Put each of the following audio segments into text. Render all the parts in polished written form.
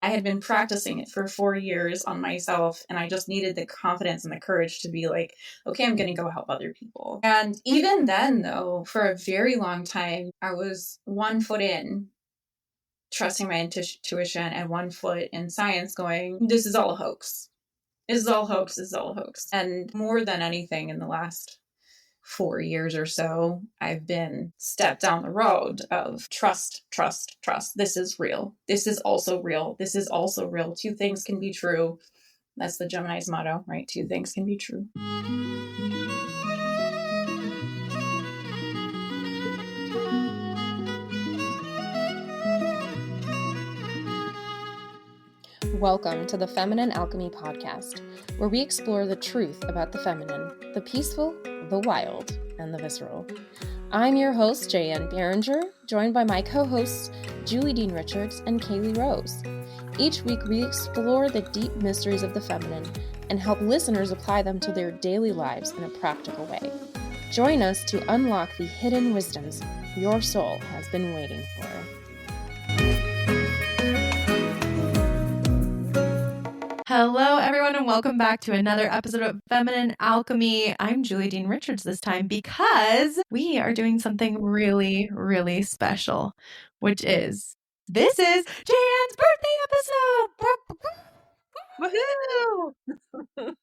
I had been practicing it for 4 years on myself, and I just needed the confidence and the courage to be like, okay, I'm going to go help other people. And even then, though, for a very long time, I was 1 foot in, trusting my intuition, and 1 foot in science going, this is all a hoax. This is all hoax. This is all a hoax. And more than anything in the last 4 years or so, I've been stepped down the road of trust, trust, trust. This is real. This is also real. This is also real. 2 things can be true. That's the Gemini's motto, right? 2 things can be true. Welcome to the Feminine Alchemy Podcast, where we explore the truth about the feminine, the peaceful, the wild, and the visceral. I'm your host, Jaye Anne, joined by my co-hosts, Julie Dean Richards and Kaylee Rose. Each week, we explore the deep mysteries of the feminine and help listeners apply them to their daily lives in a practical way. Join us to unlock the hidden wisdoms your soul has been waiting for. Hello, everyone, and welcome back to another episode of Feminine Alchemy. I'm Julie Dean Richards this time because we are doing something really, really special, which is this is Jaye Anne's birthday episode. Woohoo!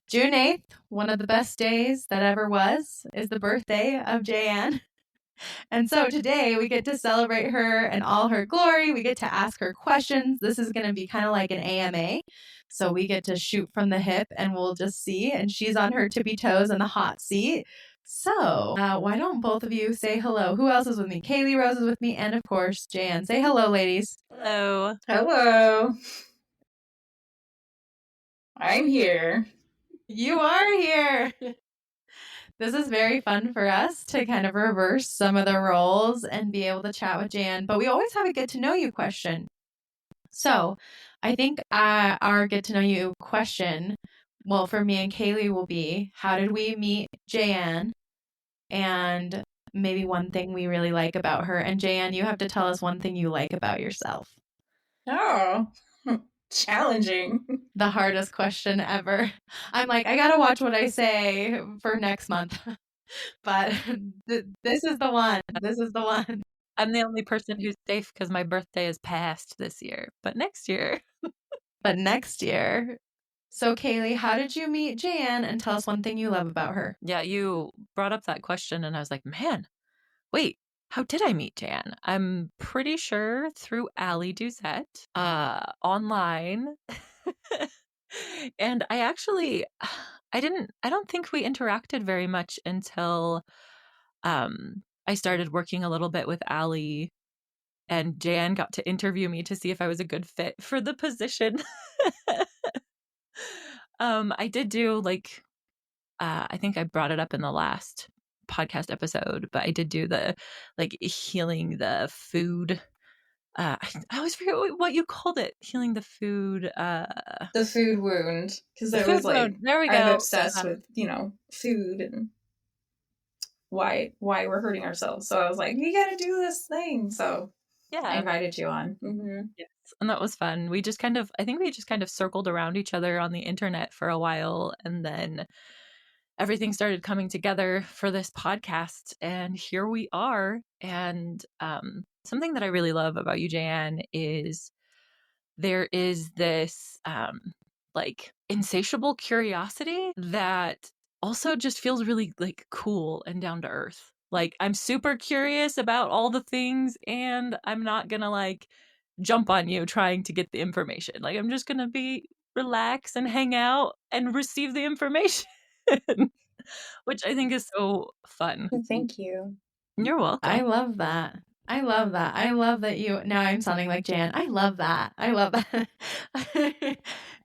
June 8th, one of the best days that ever was, is the birthday of Jaye Anne. And so today we get to celebrate her and all her glory. We get to ask her questions. This is going to be kind of like an AMA. So we get to shoot from the hip and we'll just see. And she's on her tippy toes in the hot seat. So why don't both of you say hello? Who else is with me? Kaylee Rose is with me. And of course, Jaye Anne. Say hello, ladies. Hello. Hello. I'm here. You are here. This is very fun for us to kind of reverse some of the roles and be able to chat with Jaye Anne. But we always have a get to know you question. So I think our get to know you question, well, for me and Kaylee will be, how did we meet Jaye Anne? And maybe one thing we really like about her. And Jaye Anne, you have to tell us one thing you like about yourself. Oh, challenging. The hardest question ever. I'm like, I gotta watch what I say for next month. But this is the one. This is the one. I'm the only person who's safe because my birthday is past this year. But next year. So Kaylee, how did you meet Jaye Anne? And tell us one thing you love about her. Yeah, you brought up that question and I was like, man, wait, how did I meet Jaye Anne? I'm pretty sure through Allie Doucette, online. And I don't think we interacted very much until I started working a little bit with Allie, and Jaye Anne got to interview me to see if I was a good fit for the position. I did do I think I brought it up in the last podcast episode, but I did do the healing the food. I always forget what you called it. Healing the food. The food wound. Because it was wound. There we go. I'm obsessed with, food and why we're hurting ourselves. So I was like, you got to do this thing. So yeah, I invited you on. Mm-hmm. Yes, and that was fun. I think we just kind of circled around each other on the internet for a while, and then everything started coming together for this podcast, and here we are. And something that I really love about you, Jaye Anne, is there is this insatiable curiosity that also just feels really cool and down to earth. I'm super curious about all the things, and I'm not gonna jump on you trying to get the information. I'm just gonna be relax and hang out and receive the information. Which I think is so fun. Thank you. You're welcome. I love that. I love that you, now I'm sounding like Jaye Anne. I love that.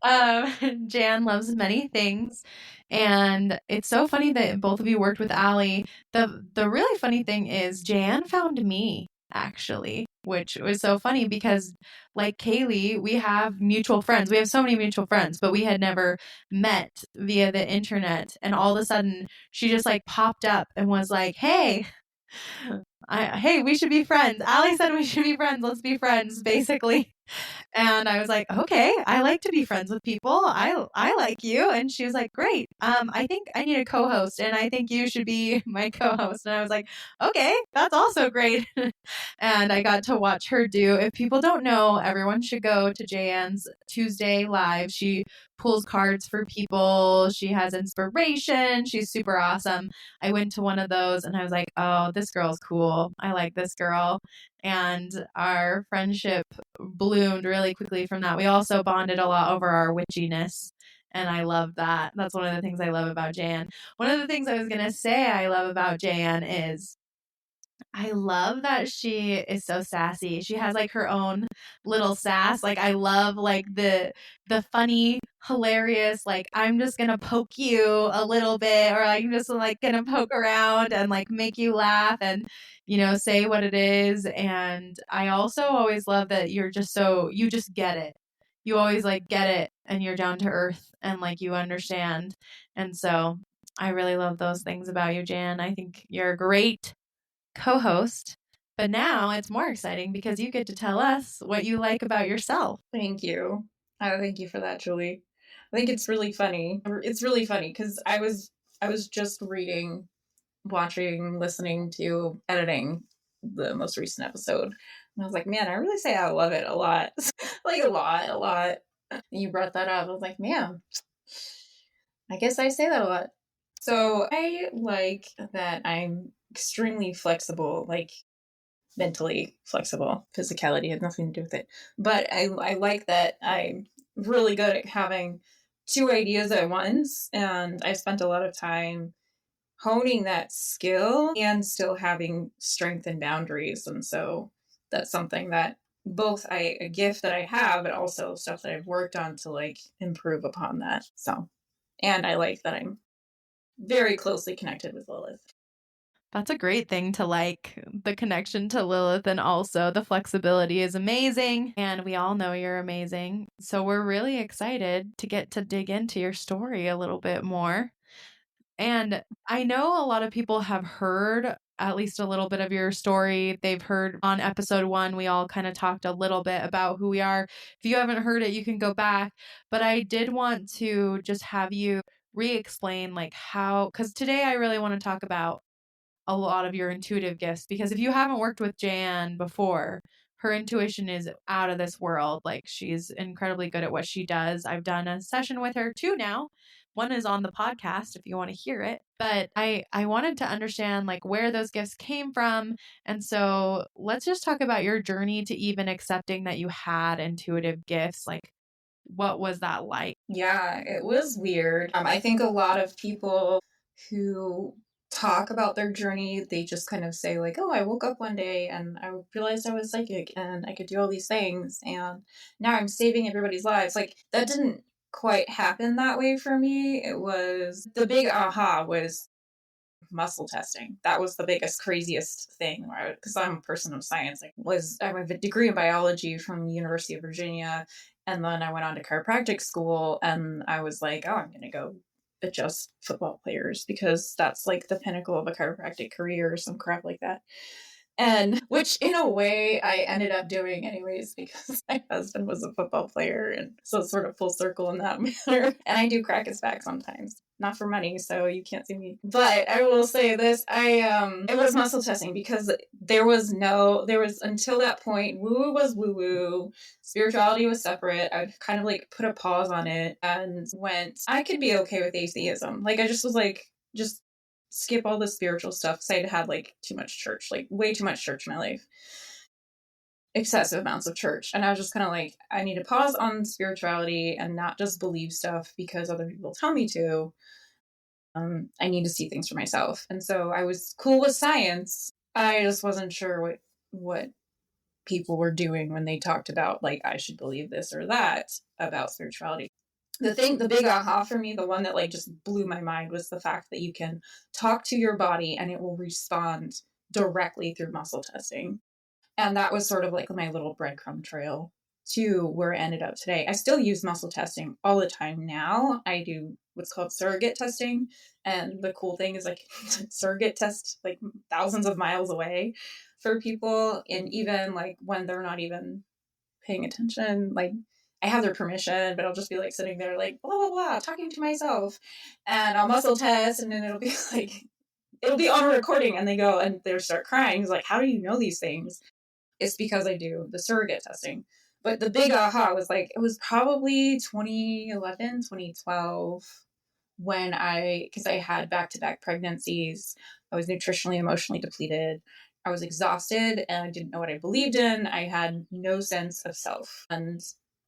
Jaye Anne loves many things. And it's so funny that both of you worked with Allie. The really funny thing is Jaye Anne found me, actually, which was so funny because, like Kaylee, we have mutual friends. We have so many mutual friends, but we had never met via the internet. And all of a sudden, she just popped up and was like, hey, we should be friends. Allie said we should be friends. Let's be friends, basically. And I was like, okay, I like to be friends with people. I like you. And she was like, great. I think I need a co-host and I think you should be my co-host. And I was like, okay, that's also great. And I got to watch her do. If people don't know, everyone should go to Jaye Anne's Tuesday live. She pulls cards for people. She has inspiration. She's super awesome. I went to one of those and I was like, oh, this girl's cool. I like this girl. And our friendship bloomed really quickly from that. We also bonded a lot over our witchiness. And I love that. That's one of the things I love about Jaye Anne. One of the things I was going to say I love about Jaye Anne is I love that she is so sassy. She has like her own little sass. Like I love like the funny, hilarious, like I'm just gonna poke you a little bit, or like, I'm just like gonna poke around and like make you laugh and say what it is. And I also always love that you're just so you just get it. You always like get it and you're down to earth and like you understand. And so I really love those things about you, Jan. I think you're a great co-host. But now it's more exciting because you get to tell us what you like about yourself. Thank you. Thank you for that, Julie. I think it's really funny. It's really funny because I was just reading, watching, listening to, editing the most recent episode. And I was like, man, I really say I love it a lot. Like a lot, a lot. You brought that up. I was like, man, I guess I say that a lot. So I like that I'm extremely flexible, like mentally flexible. Physicality has nothing to do with it. But I like that I'm really good at having two ideas at once. And I spent a lot of time honing that skill and still having strength and boundaries. And so that's something that both a gift that I have, but also stuff that I've worked on to like improve upon that. So, and I like that I'm very closely connected with Lilith. That's a great thing to like. The connection to Lilith and also the flexibility is amazing. And we all know you're amazing. So we're really excited to get to dig into your story a little bit more. And I know a lot of people have heard at least a little bit of your story. They've heard on episode 1, we all kind of talked a little bit about who we are. If you haven't heard it, you can go back. But I did want to just have you re-explain like how, because today I really want to talk about a lot of your intuitive gifts, because if you haven't worked with Jaye Anne before, her intuition is out of this world. Like she's incredibly good at what she does. I've done a session with her 2 now. One is on the podcast if you want to hear it. But I wanted to understand like where those gifts came from. And so let's just talk about your journey to even accepting that you had intuitive gifts. Like what was that like? Yeah, it was weird. I think a lot of people who talk about their journey, they just kind of say like, "Oh, I woke up one day and I realized I was psychic and I could do all these things and now I'm saving everybody's lives." Like that didn't quite happen that way for me. It was the big aha was muscle testing. That was the biggest, craziest thing. Because I'm a person of science. I have a degree in biology from the University of Virginia, and then I went on to chiropractic school, and I was like, oh, I'm going to go adjust football players because that's like the pinnacle of a chiropractic career or some crap like that. And which in a way I ended up doing anyways because my husband was a football player, and so it's sort of full circle in that manner. And I do crack his back sometimes, not for money, so you can't see me. But I will say this, it was muscle testing because there was until that point, woo woo was woo woo, spirituality was separate. I kind of like put a pause on it and went, I could be okay with atheism. Like I just was like, just skip all the spiritual stuff because I'd had like too much church, like way too much church in my life, excessive amounts of church. And I was just kind of like, I need to pause on spirituality and not just believe stuff because other people tell me to. I need to see things for myself. And so I was cool with science. I just wasn't sure what people were doing when they talked about like I should believe this or that about spirituality. The big aha for me, the one that like just blew my mind was the fact that you can talk to your body and it will respond directly through muscle testing. And that was sort of like my little breadcrumb trail to where I ended up today. I still use muscle testing all the time now. I do what's called surrogate testing. And the cool thing is like surrogate test like thousands of miles away for people. And even like when they're not even paying attention. Like, I have their permission, but I'll just be like sitting there like blah blah blah, talking to myself, and I'll muscle test, and then it'll be like it'll be on a recording, and they go and they start crying. He's like, "How do you know these things?" It's because I do the surrogate testing. But the big aha was like, it was probably 2011, 2012 when because I had back to back pregnancies. I was nutritionally, emotionally depleted. I was exhausted and I didn't know what I believed in. I had no sense of self. And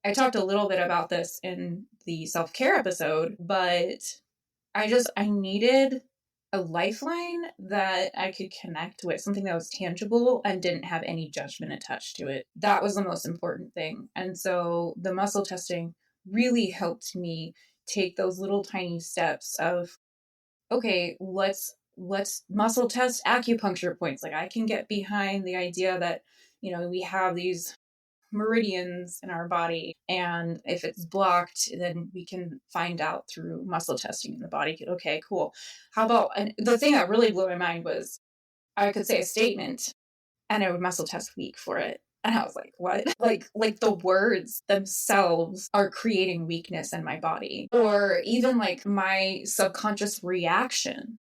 I talked a little bit about this in the self care episode, but I needed a lifeline that I could connect with, something that was tangible and didn't have any judgment attached to it. That was the most important thing. And so the muscle testing really helped me take those little tiny steps of, okay, let's muscle test acupuncture points. Like, I can get behind the idea that, we have these meridians in our body, and if it's blocked, then we can find out through muscle testing in the body. Okay, cool. How about, and the thing that really blew my mind was I could say a statement and I would muscle test weak for it, and I was like, what? Like the words themselves are creating weakness in my body, or even like my subconscious reaction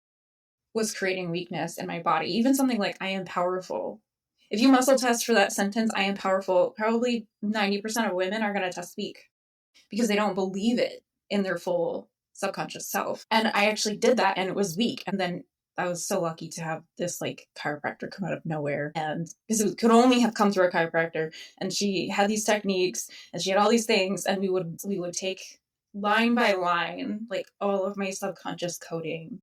was creating weakness in my body. Even something like, I am powerful. If you muscle test for that sentence, I am powerful, probably 90% of women are going to test weak because they don't believe it in their full subconscious self. And I actually did that and it was weak. And then I was so lucky to have this like chiropractor come out of nowhere, and because it could only have come through a chiropractor, and she had these techniques and she had all these things, and we would take line by line like all of my subconscious coding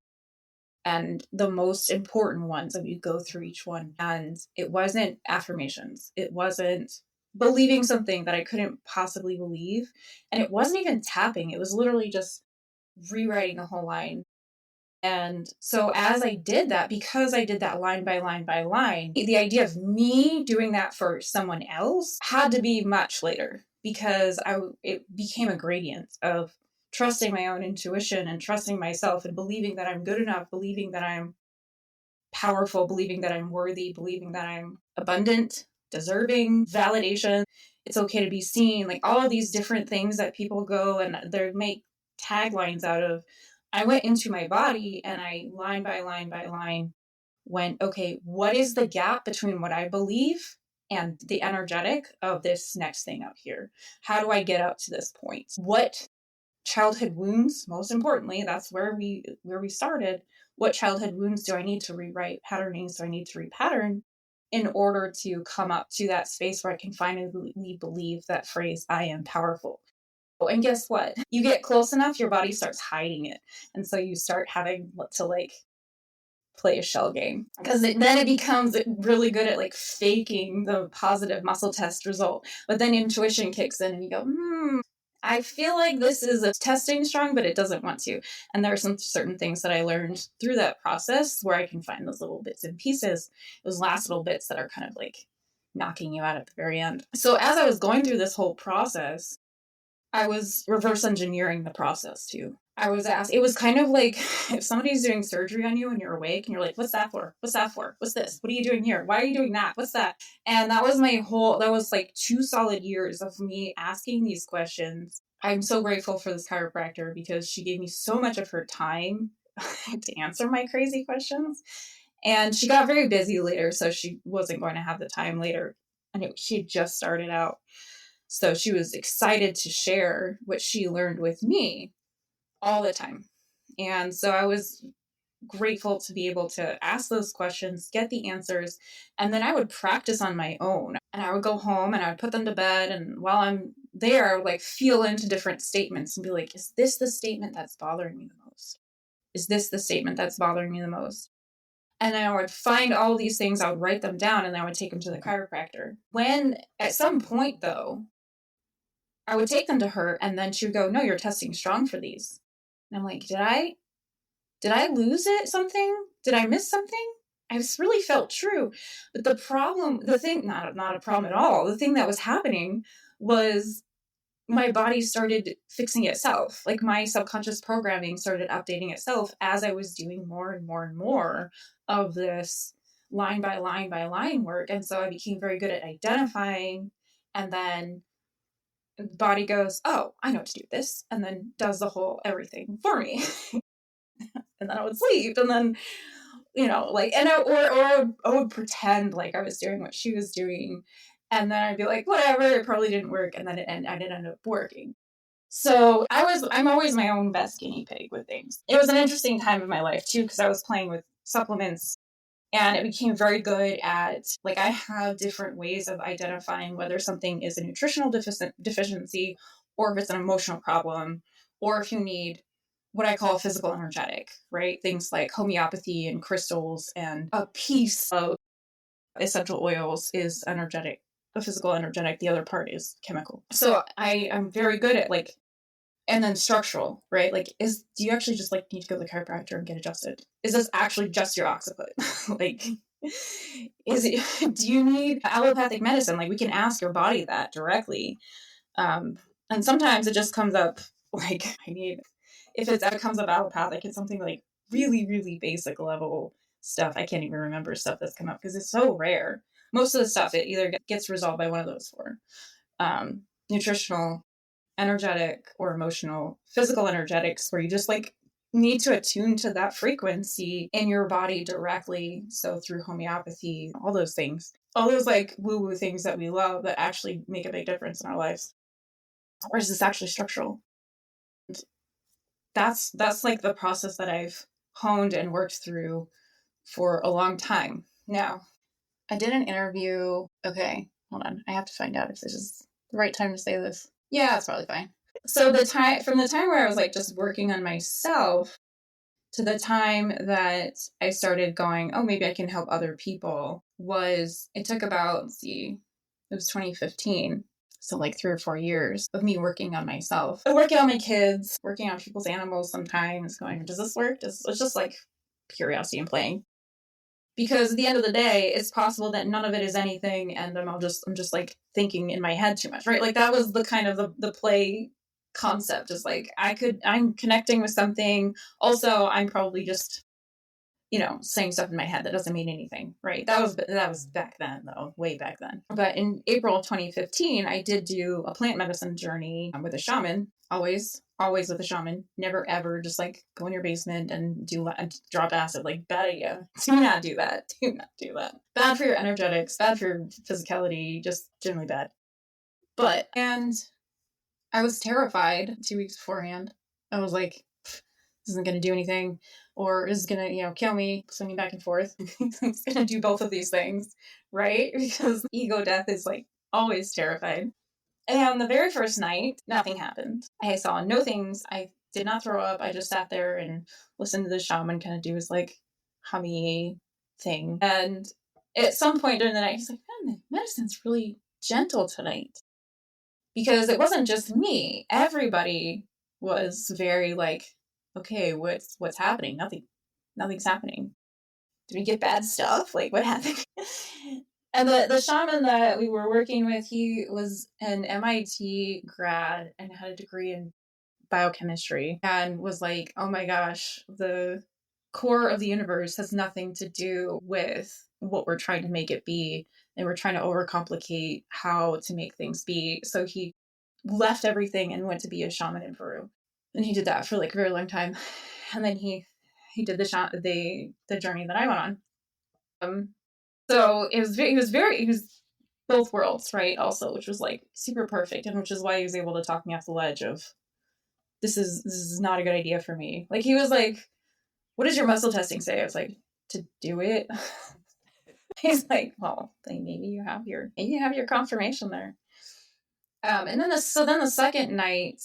and the most important ones, and you go through each one. And it wasn't affirmations, it wasn't believing something that I couldn't possibly believe, and it wasn't even tapping, it was literally just rewriting the whole line. And so as I did that, because I did that line by line by line, the idea of me doing that for someone else had to be much later, because it became a gradient of trusting my own intuition and trusting myself and believing that I'm good enough, believing that I'm powerful, believing that I'm worthy, believing that I'm abundant, deserving, validation. It's okay to be seen, like all of these different things that people go and they make taglines out of. I went into my body and I, line by line by line, went, okay, what is the gap between what I believe and the energetic of this next thing up here? How do I get up to this point? What childhood wounds, most importantly, that's where we started. What childhood wounds do I need to rewrite? Patternings do I need to repattern in order to come up to that space where I can finally believe that phrase, I am powerful? And guess what? You get close enough, your body starts hiding it. And so you start having to like play a shell game, because then it becomes really good at like faking the positive muscle test result. But then intuition kicks in and you go, I feel like this is a testing strong, but it doesn't want to. And there are some certain things that I learned through that process where I can find those little bits and pieces, those last little bits that are kind of like knocking you out at the very end. So as I was going through this whole process, I was reverse engineering the process too. I was asked, it was kind of like if somebody's doing surgery on you and you're awake and you're like, what's that for? What's that for? What's this? What are you doing here? Why are you doing that? What's that? And that was that was like 2 solid years of me asking these questions. I'm so grateful for this chiropractor because she gave me so much of her time to answer my crazy questions. And she got very busy later, so she wasn't going to have the time later. And she had just started out. So she was excited to share what she learned with me all the time. And so I was grateful to be able to ask those questions, get the answers, and then I would practice on my own. And I would go home and I would put them to bed. And while I'm there, I would like feel into different statements and be like, is this the statement that's bothering me the most? Is this the statement that's bothering me the most? And I would find all these things, I would write them down, and I would take them to the chiropractor. When at some point, though, I would take them to her, and then she would go, no, you're testing strong for these. And I'm like, did I lose it? Something? Did I miss something? I just really felt true. But the problem, the thing, not a problem at all. The thing that was happening was my body started fixing itself. Like my subconscious programming started updating itself as I was doing more and more and more of this line by line by line work. And so I became very good at identifying And then the body goes, oh, I know what to do this. And then does the whole everything for me. And then I would sleep. And then, like, and I would pretend like I was doing what she was doing. And then I'd be like, whatever, it probably didn't work. And then I didn't end up working. So I'm always my own best guinea pig with things. It was an interesting time of my life too, because I was playing with supplements and it became very good at, like, I have different ways of identifying whether something is a nutritional deficiency or if it's an emotional problem, or if you need what I call physical energetic, right? Things like homeopathy and crystals, and a piece of essential oils is energetic, the physical energetic, the other part is chemical. So I'm very good at, like, and then structural, right? Like, do you actually just, like, need to go to the chiropractor and get adjusted? Is this actually just your occiput? Like, is it, do you need allopathic medicine? Like, we can ask your body that directly. And sometimes it just comes up, like, if it comes up allopathic, it's something like really, really basic level stuff. I can't even remember stuff that's come up because it's so rare. Most of the stuff, it either gets resolved by one of those four. Nutritional, energetic, or emotional. Physical energetics, where you just, like, need to attune to that frequency in your body directly. So through homeopathy, all those things, all those, like, woo-woo things that we love that actually make a big difference in our lives. Or is this actually structural? That's like the process that I've honed and worked through for a long time. Now, I did an interview. Okay, hold on. I have to find out if this is the right time to say this. Yeah, it's probably fine. So from the time where I was, like, just working on myself to the time that I started going, oh, maybe I can help other people, it took about, let's see, it was 2015. So, like, 3 or 4 years of me working on myself, working on my kids, working on people's animals sometimes, going, does this work? It's just like curiosity and playing. Because at the end of the day, it's possible that none of it is anything, and I'm just like thinking in my head too much, right? Like, that was the kind of the play concept, is like, I'm connecting with something. Also, I'm probably just, saying stuff in my head that doesn't mean anything, right? That was back then, though, way back then. But in April of 2015, I did do a plant medicine journey with a shaman. Always with a shaman. Never ever just, like, go in your basement and drop acid. Like, bad idea. Do not do that. Do not do that. Bad for your energetics. Bad for your physicality. Just generally bad. And I was terrified 2 weeks beforehand. I was like, this isn't going to do anything, or is going to, kill me, swinging back and forth. It's going to do both of these things, right? Because ego death is, like, always terrified. And the very first night, nothing happened. I saw no things. I did not throw up. I just sat there and listened to the shaman kind of do his, like, hummy thing. And at some point during the night, he's like, man, the medicine's really gentle tonight. Because it wasn't just me. Everybody was very, like, okay, what's happening? Nothing's happening. Did we get bad stuff? Like, what happened? And the shaman that we were working with, he was an MIT grad and had a degree in biochemistry, and was like, oh my gosh, the core of the universe has nothing to do with what we're trying to make it be, and we're trying to overcomplicate how to make things be. So he left everything and went to be a shaman in Peru, and he did that for, like, a very long time. And then he did the journey that I went on. So he was both worlds, right? Also, which was, like, super perfect, and which is why he was able to talk me off the ledge of, this is not a good idea for me. Like, he was like, what does your muscle testing say? I was like, to do it. He's like, well, then maybe you have your confirmation there. And then the second night,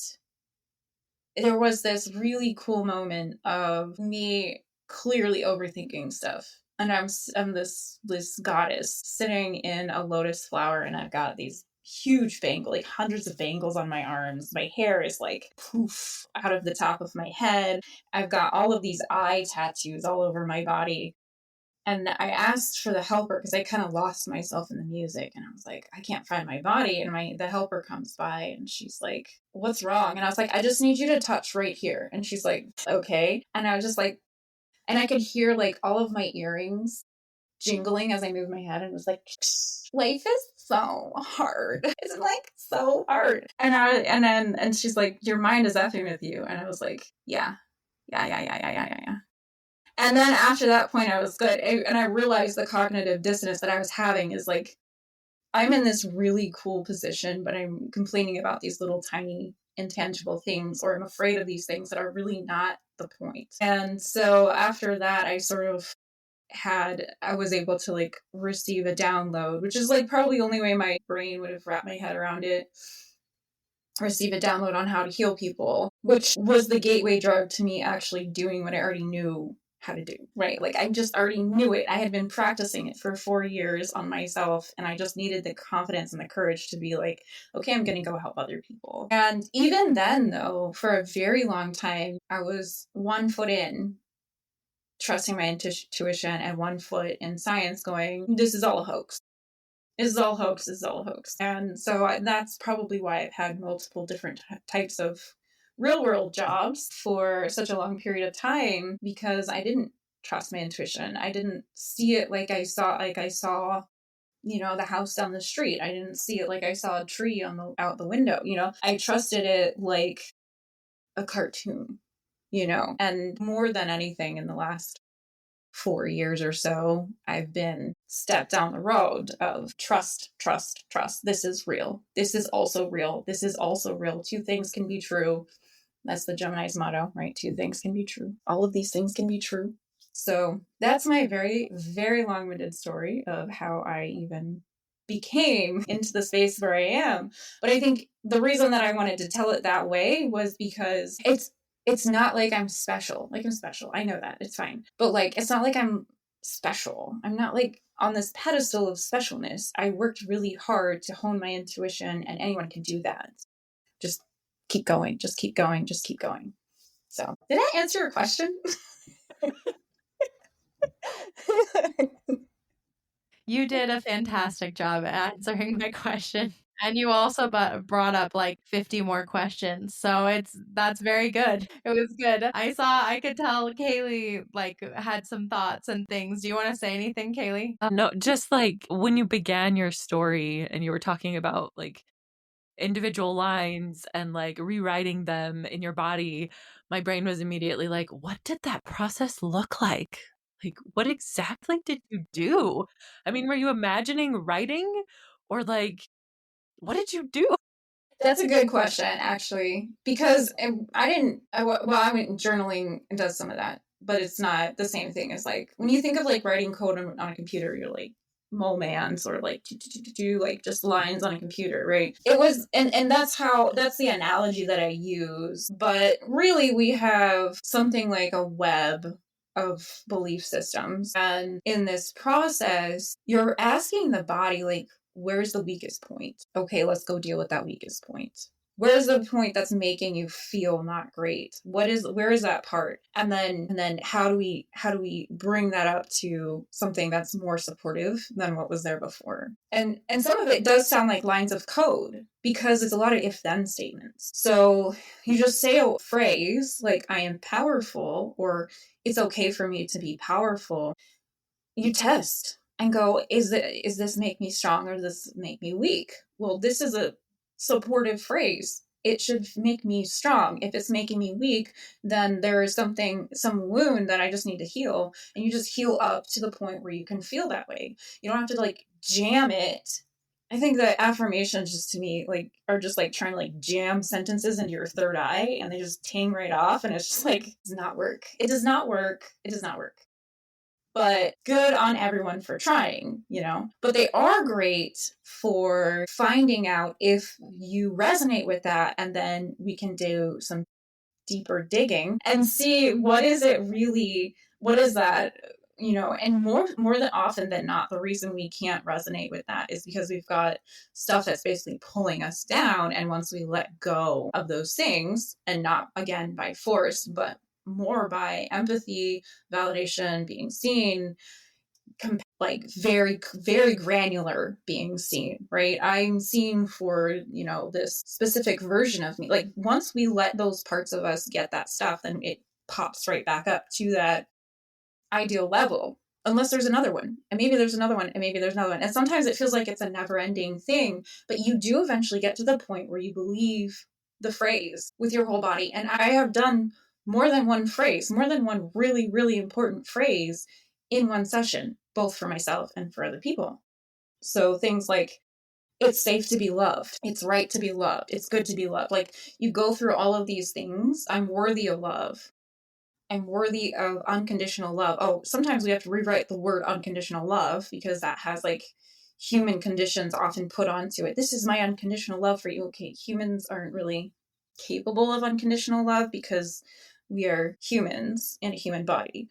there was this really cool moment of me clearly overthinking stuff. And I'm this goddess sitting in a lotus flower, and I've got these huge bangles, like hundreds of bangles on my arms. My hair is, like, poof out of the top of my head. I've got all of these eye tattoos all over my body. And I asked for the helper because I kind of lost myself in the music, and I was like, I can't find my body. And the helper comes by, and she's like, what's wrong? And I was like, I just need you to touch right here. And she's like, okay. And I was just like, and I could hear, like, all of my earrings jingling as I moved my head, and it was like, life is so hard. It's like so hard. And she's like, your mind is effing with you. And I was like, yeah. And then after that point, I was good. And I realized the cognitive dissonance that I was having is like, I'm in this really cool position, but I'm complaining about these little tiny intangible things, or I'm afraid of these things that are really not the point. And so after that, I was able to like receive a download, which is like probably the only way my brain would have wrapped my head around it. Receive a download on how to heal people, which was the gateway drug to me actually doing what I already knew how to do, right? Like I just already knew it. I had been practicing it for 4 years on myself, and I just needed the confidence and the courage to be like, okay, I'm going to go help other people. And even then, though, for a very long time, I was 1 foot in, trusting my intuition, and 1 foot in science going, this is all a hoax. This is all hoax. This is all hoax. And so that's probably why I've had multiple different types of real world jobs for such a long period of time, because I didn't trust my intuition. I didn't see it like I saw, the house down the street. I didn't see it like I saw a tree out the window. I trusted it like a cartoon, and more than anything in the last 4 years or so, I've been stepped down the road of trust. This is real. This is also real. This is also real. 2 things can be true. That's the Gemini's motto, right? 2 things can be true. All of these things can be true. So that's my very, very long-winded story of how I even became into the space where I am. But I think the reason that I wanted to tell it that way was because it's not like I'm special. Like I'm special. I know that. It's fine. But like it's not like I'm special. I'm not like on this pedestal of specialness. I worked really hard to hone my intuition, and anyone can do that. Just keep going. Just keep going. Just keep going. So, did I answer your question? You did a fantastic job at answering my question. And you also brought up like 50 more questions. So that's very good. It was good. I could tell Kaylee like had some thoughts and things. Do you want to say anything, Kaylee? No, just like when you began your story and you were talking about like individual lines and like rewriting them in your body, my brain was immediately like, what did that process look like? Like, what exactly did you do? I mean, were you imagining writing, or like, what did you do? That's a good question, actually, because I mean, journaling does some of that, but it's not the same thing as like when you think of like writing code on a computer, you're like mole man, sort of like do like just lines on a computer, right? It was, and that's the analogy that I use, but really we have something like a web of belief systems, and in this process, you're asking the body like, where's the weakest point? Okay, let's go deal with that weakest point. Where's the point that's making you feel not great? Where is that part? And then how do we bring that up to something that's more supportive than what was there before? And some of it does sound like lines of code, because it's a lot of if-then statements. So you just say a phrase like, I am powerful, or it's okay for me to be powerful. You test and go, is this make me strong, or does this make me weak? Well, this is a supportive phrase. It should make me strong. If it's making me weak, then there is some wound that I just need to heal. And you just heal up to the point where you can feel that way. You don't have to like jam it. I think that affirmations just to me like are just like trying to like jam sentences into your third eye, and they just ting right off, and it's just like, it does not work. It does not work. It does not work. But good on everyone for trying, But they are great for finding out if you resonate with that, and then we can do some deeper digging and see what is that, and more than often than not, the reason we can't resonate with that is because we've got stuff that's basically pulling us down. And once we let go of those things, and not again by force, but more by empathy, validation, being seen, like very, very granular being seen, right? I'm seen for, this specific version of me. Like once we let those parts of us get that stuff, then it pops right back up to that ideal level. unless there's another one, and maybe there's another one, and maybe there's another one. And sometimes it feels like it's a never-ending thing, but you do eventually get to the point where you believe the phrase with your whole body. And I have done more than one phrase, more than one really, really important phrase in one session, both for myself and for other people. So things like, it's safe to be loved. It's right to be loved. It's good to be loved. Like, you go through all of these things. I'm worthy of love. I'm worthy of unconditional love. Oh, sometimes we have to rewrite the word unconditional love because that has like human conditions often put onto it. This is my unconditional love for you. Okay, humans aren't really capable of unconditional love because we are humans in a human body.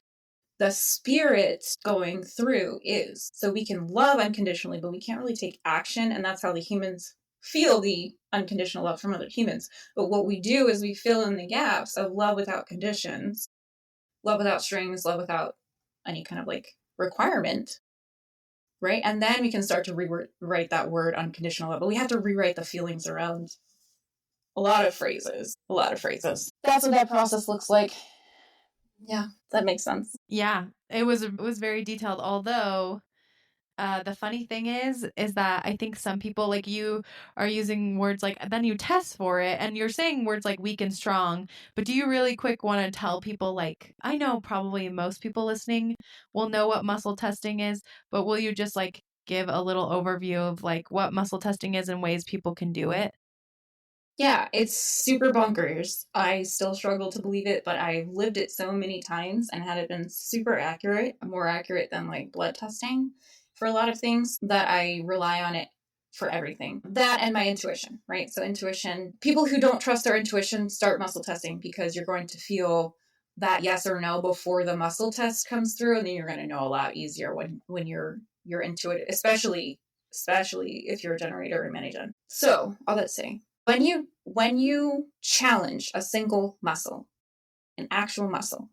The spirit going through is so we can love unconditionally, but we can't really take action. And that's how the humans feel the unconditional love from other humans. But what we do is we fill in the gaps of love without conditions, love without strings, love without any kind of like requirement, right? And then we can start to rewrite that word unconditional love. But we have to rewrite the feelings around a lot of phrases. That's what that process looks like. Yeah, that makes sense. Yeah, it was very detailed. Although the funny thing is that I think some people, like you, are using words like, then you test for it, and you're saying words like weak and strong. But do you really quick want to tell people, like, I know probably most people listening will know what muscle testing is, but will you just like give a little overview of like what muscle testing is and ways people can do it? Yeah, it's super bonkers. I still struggle to believe it, but I've lived it so many times and had it been super accurate, more accurate than like blood testing for a lot of things, that I rely on it for everything. That and my intuition, right? So intuition, people who don't trust their intuition start muscle testing because you're going to feel that yes or no before the muscle test comes through, and then you're going to know a lot easier when you're intuitive, especially if you're a generator or mani-gen. So all that say, when you challenge a single muscle, an actual muscle,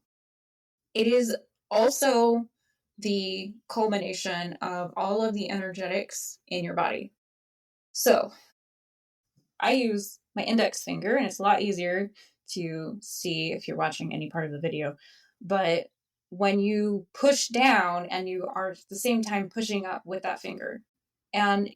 it is also the culmination of all of the energetics in your body. So I use my index finger, and it's a lot easier to see if you're watching any part of the video. But when you push down and you are at the same time pushing up with that finger, and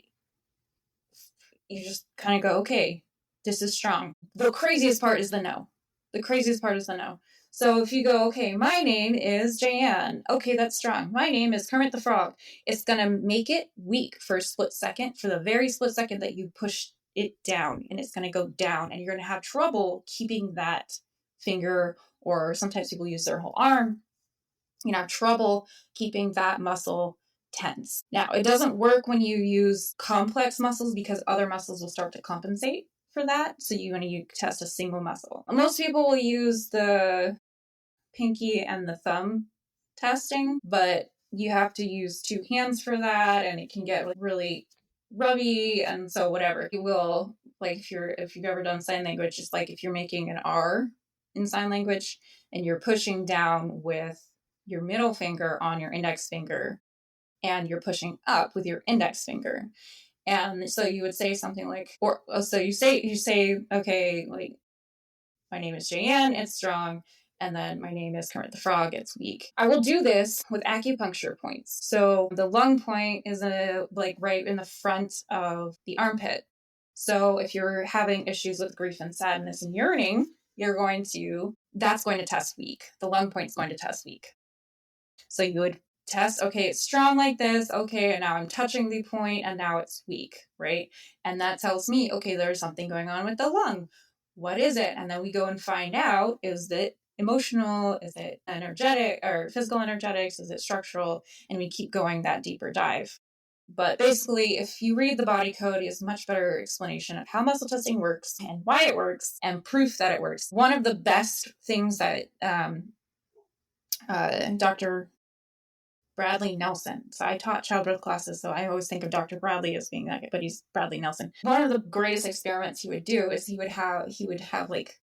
you just kind of go, okay, this is strong. The craziest part is the no. The craziest part is the no. So if you go, okay, my name is Jaye Anne. Okay, that's strong. My name is Kermit the Frog. It's going to make it weak for a split second, for the very split second that you push it down, and it's going to go down, and you're going to have trouble keeping that finger, or sometimes people use their whole arm, have trouble keeping that muscle tense. Now, it doesn't work when you use complex muscles because other muscles will start to compensate for that. So you want to test a single muscle. Most people will use the pinky and the thumb testing, but you have to use two hands for that, and it can get really rubby. And so whatever, you will, like, if you've ever done sign language, it's like if you're making an R in sign language and you're pushing down with your middle finger on your index finger, and you're pushing up with your index finger. And so you would say something like, or so you say, okay, like, my name is Jaye Anne, it's strong. And then my name is Kermit the Frog, it's weak. I will do this with acupuncture points. So the lung point is like right in the front of the armpit. So if you're having issues with grief and sadness and yearning, that's going to test weak. The lung point is going to test weak. So you would test, okay, it's strong like this. Okay, and now I'm touching the point, and now it's weak, right? And that tells me, okay, there's something going on with the lung. What is it? And then we go and find out, is it emotional? Is it energetic or physical energetics? Is it structural? And we keep going that deeper dive. But basically, if you read the body code, it's a much better explanation of how muscle testing works and why it works and proof that it works. One of the best things that Dr. Bradley Nelson. So I taught childbirth classes, so I always think of Dr. Bradley as being that guy, but he's Bradley Nelson. One of the greatest experiments he would do is he would have like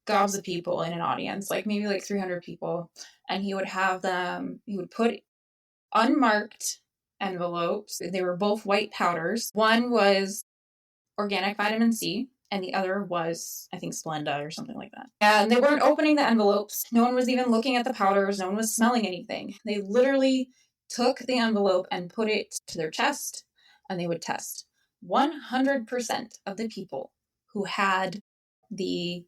gobs of people in an audience, like maybe like 300 people, and he would put unmarked envelopes. They were both white powders. One was organic vitamin C, and the other was, I think, Splenda or something like that. And they weren't opening the envelopes. No one was even looking at the powders. No one was smelling anything. They literally took the envelope and put it to their chest, and they would test. 100% of the people who had the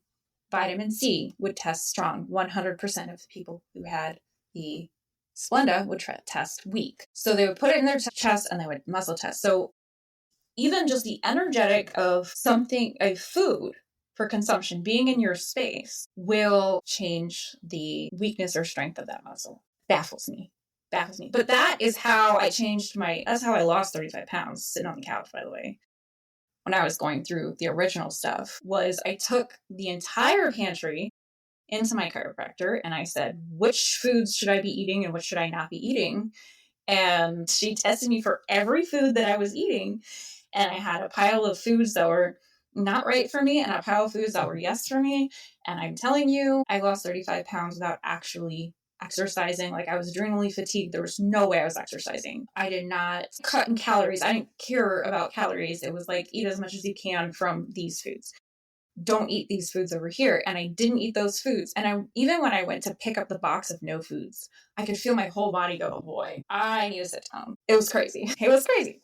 vitamin C would test strong. 100% of the people who had the Splenda would test weak. So they would put it in their chest and they would muscle test. So even just the energetic of something, a food for consumption being in your space will change the weakness or strength of that muscle. Baffles me. But that is how I changed that's how I lost 35 pounds sitting on the couch, by the way. When I was going through the original stuff, was I took the entire pantry into my chiropractor and I said, which foods should I be eating and what should I not be eating? And she tested me for every food that I was eating. And I had a pile of foods that were not right for me and a pile of foods that were yes for me. And I'm telling you, I lost 35 pounds without actually exercising. Like, I was adrenally fatigued. There was no way I was exercising. I did not cut in calories. I didn't care about calories. It was like, eat as much as you can from these foods. Don't eat these foods over here. And I didn't eat those foods. And even when I went to pick up the box of no foods, I could feel my whole body go, oh boy, I need to sit down. It was crazy.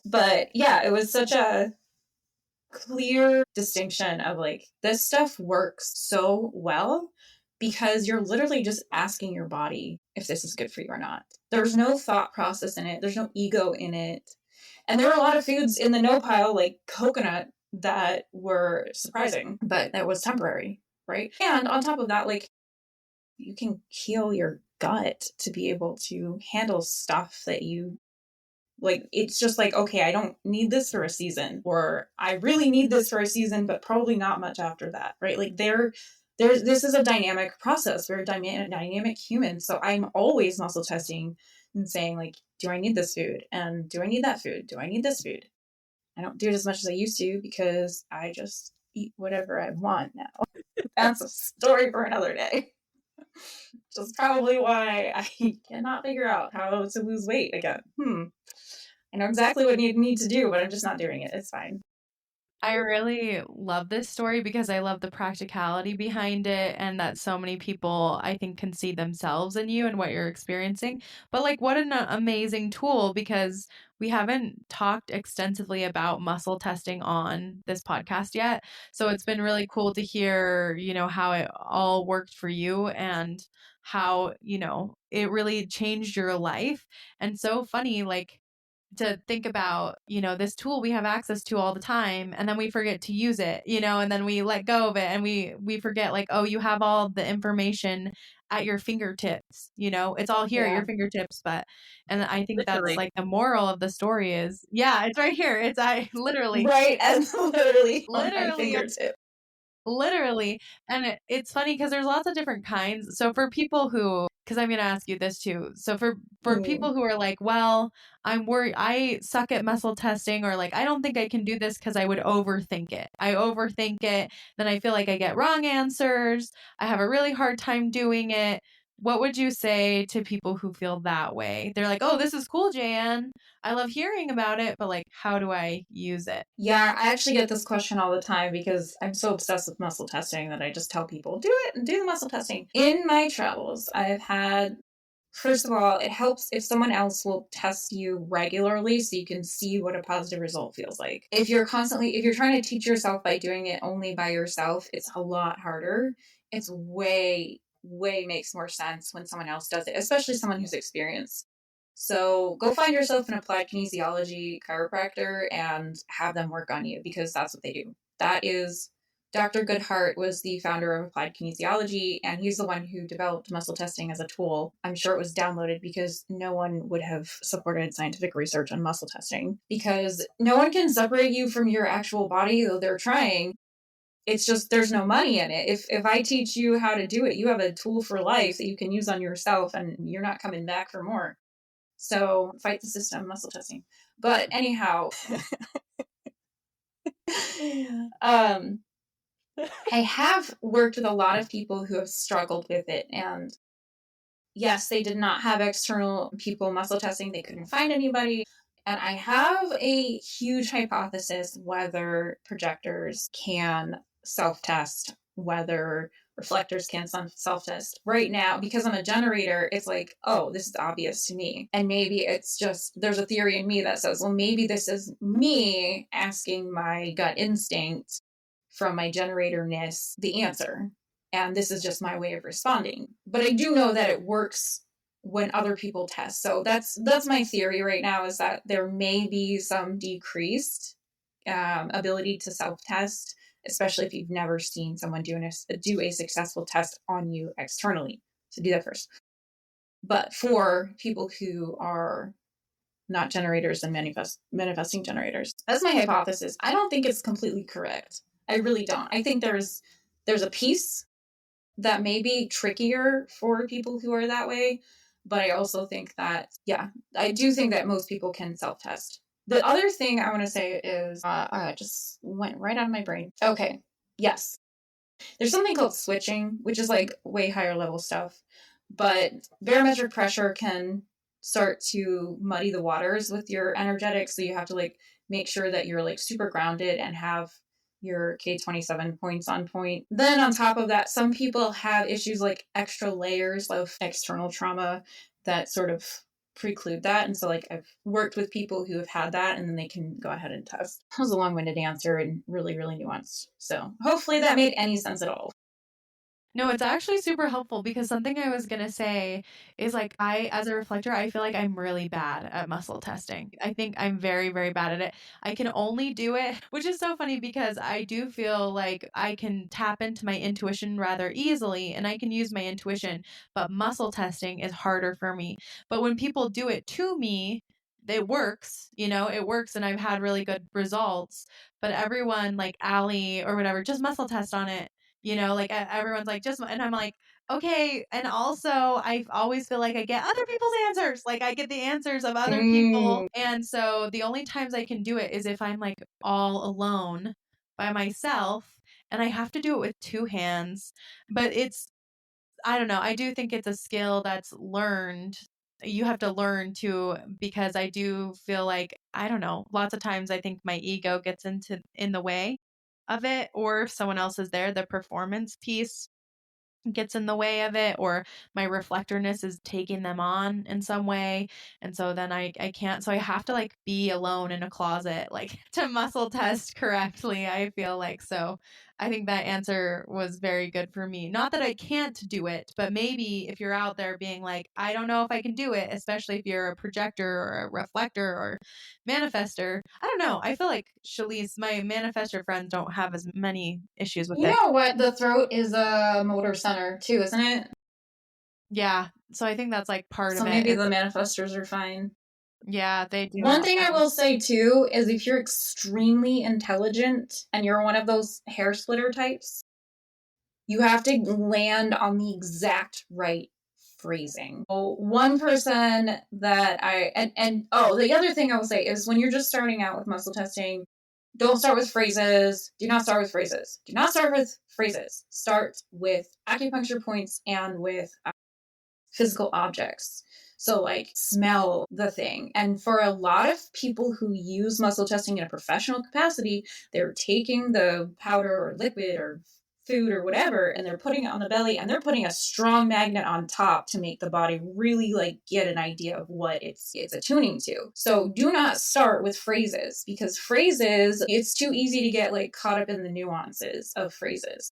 But yeah, it was such a clear distinction of like, this stuff works so well because you're literally just asking your body if this is good for you or not. There's no thought process in it. There's no ego in it. And there are a lot of foods in the no pile, like coconut, that were surprising, but that was temporary, right? And on top of that, like, you can heal your gut to be able to handle stuff that you like. It's just like, okay, I don't need this for a season, or I really need this for a season, but probably not much after that, right? Like, this is a dynamic process. We're a dynamic human. So I'm always muscle testing and saying, like, do I need this food? And do I need that food? Do I need this food? I don't do it as much as I used to because I just eat whatever I want now. That's a story for another day. Which is probably why I cannot figure out how to lose weight again. I know exactly what you need to do, but I'm just not doing it. It's fine. I really love this story because I love the practicality behind it, and that so many people, I think, can see themselves in you and what you're experiencing. But like, what an amazing tool, because we haven't talked extensively about muscle testing on this podcast yet. So it's been really cool to hear, how it all worked for you and how, it really changed your life. And so funny, like, to think about, this tool we have access to all the time, and then we forget to use it, and then we let go of it, and we forget, like, oh, you have all the information at your fingertips, it's all here at your fingertips. And I think Literally. that's like the moral of the story is, yeah, it's right here. It's literally right, and literally on my literally fingertip. Literally. And it's funny because there's lots of different kinds. So for people who, because I'm going to ask you this too. So for people who are like, well, I'm worried, I suck at muscle testing, or like, I don't think I can do this because I would overthink it. I overthink it. Then I feel like I get wrong answers. I have a really hard time doing it. What would you say to people who feel that way? They're like, oh, this is cool, Jaye Anne. I love hearing about it, but like, how do I use it? Yeah, I actually get this question all the time because I'm so obsessed with muscle testing that I just tell people, do it and do the muscle testing. In my travels, I've had, first of all, it helps if someone else will test you regularly so you can see what a positive result feels like. If you're trying to teach yourself by doing it only by yourself, it's a lot harder. It's way makes more sense when someone else does it, especially someone who's experienced. So go find yourself an applied kinesiology chiropractor and have them work on you, because that's what they do. That is, Dr. Goodhart was the founder of applied kinesiology, and he's the one who developed muscle testing as a tool. I'm sure it was downloaded because no one would have supported scientific research on muscle testing, because no one can separate you from your actual body, though they're trying. It's just, there's no money in it. If I teach you how to do it, you have a tool for life that you can use on yourself, and you're not coming back for more. So fight the system, muscle testing. But anyhow, I have worked with a lot of people who have struggled with it. And yes, they did not have external people muscle testing. They couldn't find anybody. And I have a huge hypothesis whether projectors can self-test whether reflectors can self-test right now. Because I'm a generator, it's like, oh, this is obvious to me. And maybe it's just, there's a theory in me that says, well, maybe this is me asking my gut instinct from my generatorness the answer. And this is just my way of responding. But I do know that it works when other people test. So that's my theory right now, is that there may be some decreased ability to self-test, especially if you've never seen someone do a successful test on you externally. So do that first. But for people who are not generators and manifesting generators, that's my hypothesis. I don't think it's completely correct. I really don't. I think there's a piece that may be trickier for people who are that way, but I also think that, yeah, I do think that most people can self-test. The other thing I want to say is, it just went right out of my brain. Okay, yes. There's something called switching, which is like way higher level stuff, but barometric pressure can start to muddy the waters with your energetics. So you have to like make sure that you're like super grounded and have your K27 points on point. Then on top of that, some people have issues like extra layers of external trauma that sort of preclude that. And so like I've worked with people who have had that, and then they can go ahead and test. That was a long-winded answer and really, really nuanced. So hopefully that made any sense at all. No, it's actually super helpful, because something I was going to say is like, as a reflector, I feel like I'm really bad at muscle testing. I think I'm very, very bad at it. I can only do it, which is so funny because I do feel like I can tap into my intuition rather easily and I can use my intuition, but muscle testing is harder for me. But when people do it to me, it works, it works, and I've had really good results. But everyone, like Allie or whatever, just muscle test on it. Like everyone's like, just, and I'm like, okay. And also, I always feel like I get other people's answers. Like I get the answers of other people. And so the only times I can do it is if I'm like all alone by myself, and I have to do it with two hands. But I don't know. I do think it's a skill that's learned. You have to learn to, because I do feel like, I don't know, lots of times I think my ego gets in the way of it, or if someone else is there, the performance piece gets in the way of it, or my reflectorness is taking them on in some way. And so then I can't, so I have to like be alone in a closet, like to muscle test correctly, I feel like. So I think that answer was very good for me. Not that I can't do it, but maybe if you're out there being like, I don't know if I can do it, especially if you're a projector or a reflector or manifester. I don't know. I feel like Shalise, my manifester friends don't have as many issues with it. You know what? The throat is a motor center too, isn't it? Yeah. So I think that's like part So of it. maybe the manifestors are fine. Yeah, they do. One thing I will say too is if you're extremely intelligent and you're one of those hair splitter types, you have to land on the exact right phrasing. So one person that the other thing I will say is when you're just starting out with muscle testing, don't start with phrases. Do not start with phrases. Do not start with phrases. Start with acupuncture points and with physical objects. So, like, smell the thing. And for a lot of people who use muscle testing in a professional capacity, they're taking the powder or liquid or food or whatever, and they're putting it on the belly, and they're putting a strong magnet on top to make the body really like get an idea of what it's attuning to. So do not start with phrases, because phrases, it's too easy to get like caught up in the nuances of phrases.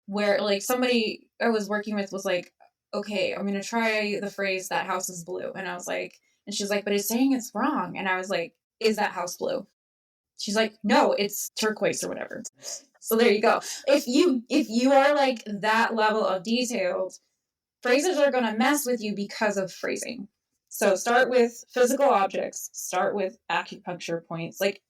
Where like somebody I was working with was like, okay, I'm gonna try the phrase "that house is blue," and I was like, and she's like, but it's saying it's wrong, and I was like, is that house blue? She's like, no, it's turquoise or whatever. So there you go. If you are like that level of detailed, phrases are gonna mess with you because of phrasing. So start with physical objects. Start with acupuncture points. Like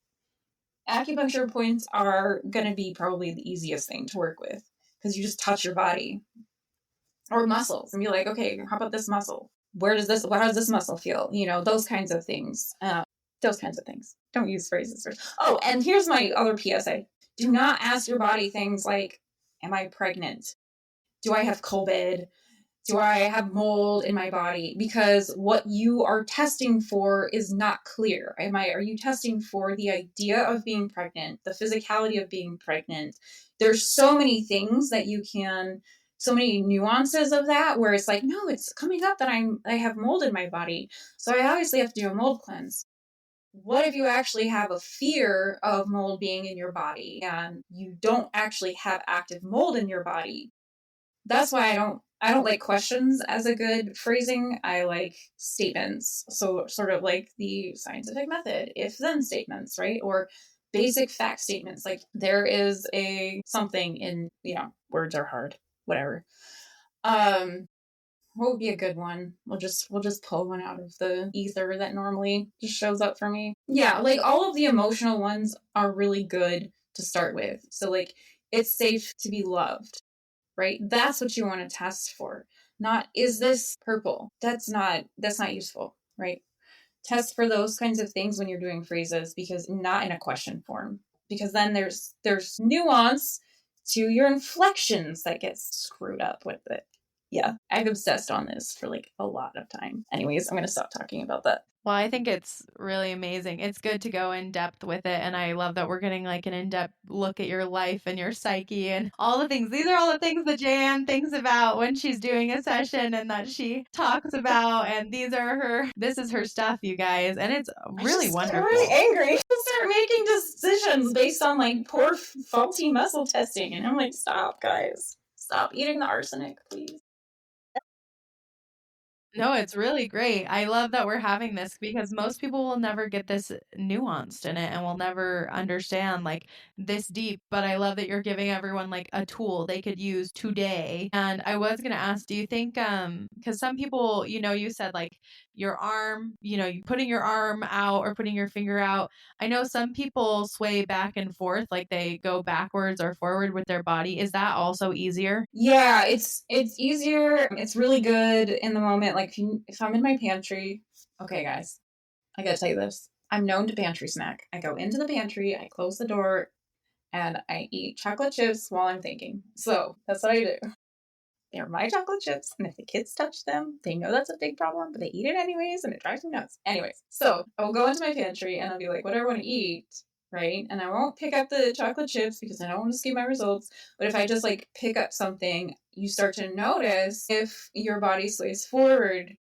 acupuncture points are gonna be probably the easiest thing to work with because you just touch your body or muscles and be like, okay, how about this muscle? How does this muscle feel? Those kinds of things. Don't use phrases. Oh, and here's my other PSA. Do not ask your body things like, am I pregnant? Do I have COVID? Do I have mold in my body? Because what you are testing for is not clear. Are you testing for the idea of being pregnant, the physicality of being pregnant? there's so many things that you can, so many nuances of that where it's like, no, it's coming up that I have mold in my body. So I obviously have to do a mold cleanse. What if you actually have a fear of mold being in your body and you don't actually have active mold in your body? That's why I don't like questions as a good phrasing. I like statements. So sort of like the scientific method, if then statements, right? Or basic fact statements. Like there is a something in, words are hard, whatever. What would be a good one? We'll just pull one out of the ether that normally just shows up for me. Yeah, like all of the emotional ones are really good to start with. So like it's safe to be loved, right? That's what you want to test for. Not is this purple? That's not useful, right? Test for those kinds of things when you're doing phrases, because not in a question form, because then there's nuance to your inflections that gets screwed up with it. Yeah, I've obsessed on this for like a lot of time. Anyways, I'm going to stop talking about that. Well, I think it's really amazing. It's good to go in depth with it. And I love that we're getting like an in depth look at your life and your psyche and all the things. These are all the things that Jaye Anne thinks about when she's doing a session and that she talks about. And this is her stuff, you guys. And it's really wonderful. I'm really angry. People start making decisions based on like poor, faulty muscle testing. And I'm like, stop, guys. Stop eating the arsenic, please. No, it's really great. I love that we're having this because most people will never get this nuanced in it and will never understand like this deep. But I love that you're giving everyone like a tool they could use today. And I was going to ask, do you think, because some people, you said like your arm, you putting your arm out or putting your finger out. I know some people sway back and forth, like they go backwards or forward with their body. Is that also easier? Yeah, it's easier. It's really good in the moment. Like if I'm in my pantry, okay, guys, I gotta tell you this. I'm known to pantry snack. I go into the pantry, I close the door, and I eat chocolate chips while I'm thinking. So that's what I do. They're my chocolate chips, and if the kids touch them, they know that's a big problem, but they eat it anyways, and it drives me nuts. Anyways, so I will go into my pantry, and I'll be like, what do I want to eat, right? And I won't pick up the chocolate chips because I don't want to skip my results. But if I just like pick up something, you start to notice if your body sways forward,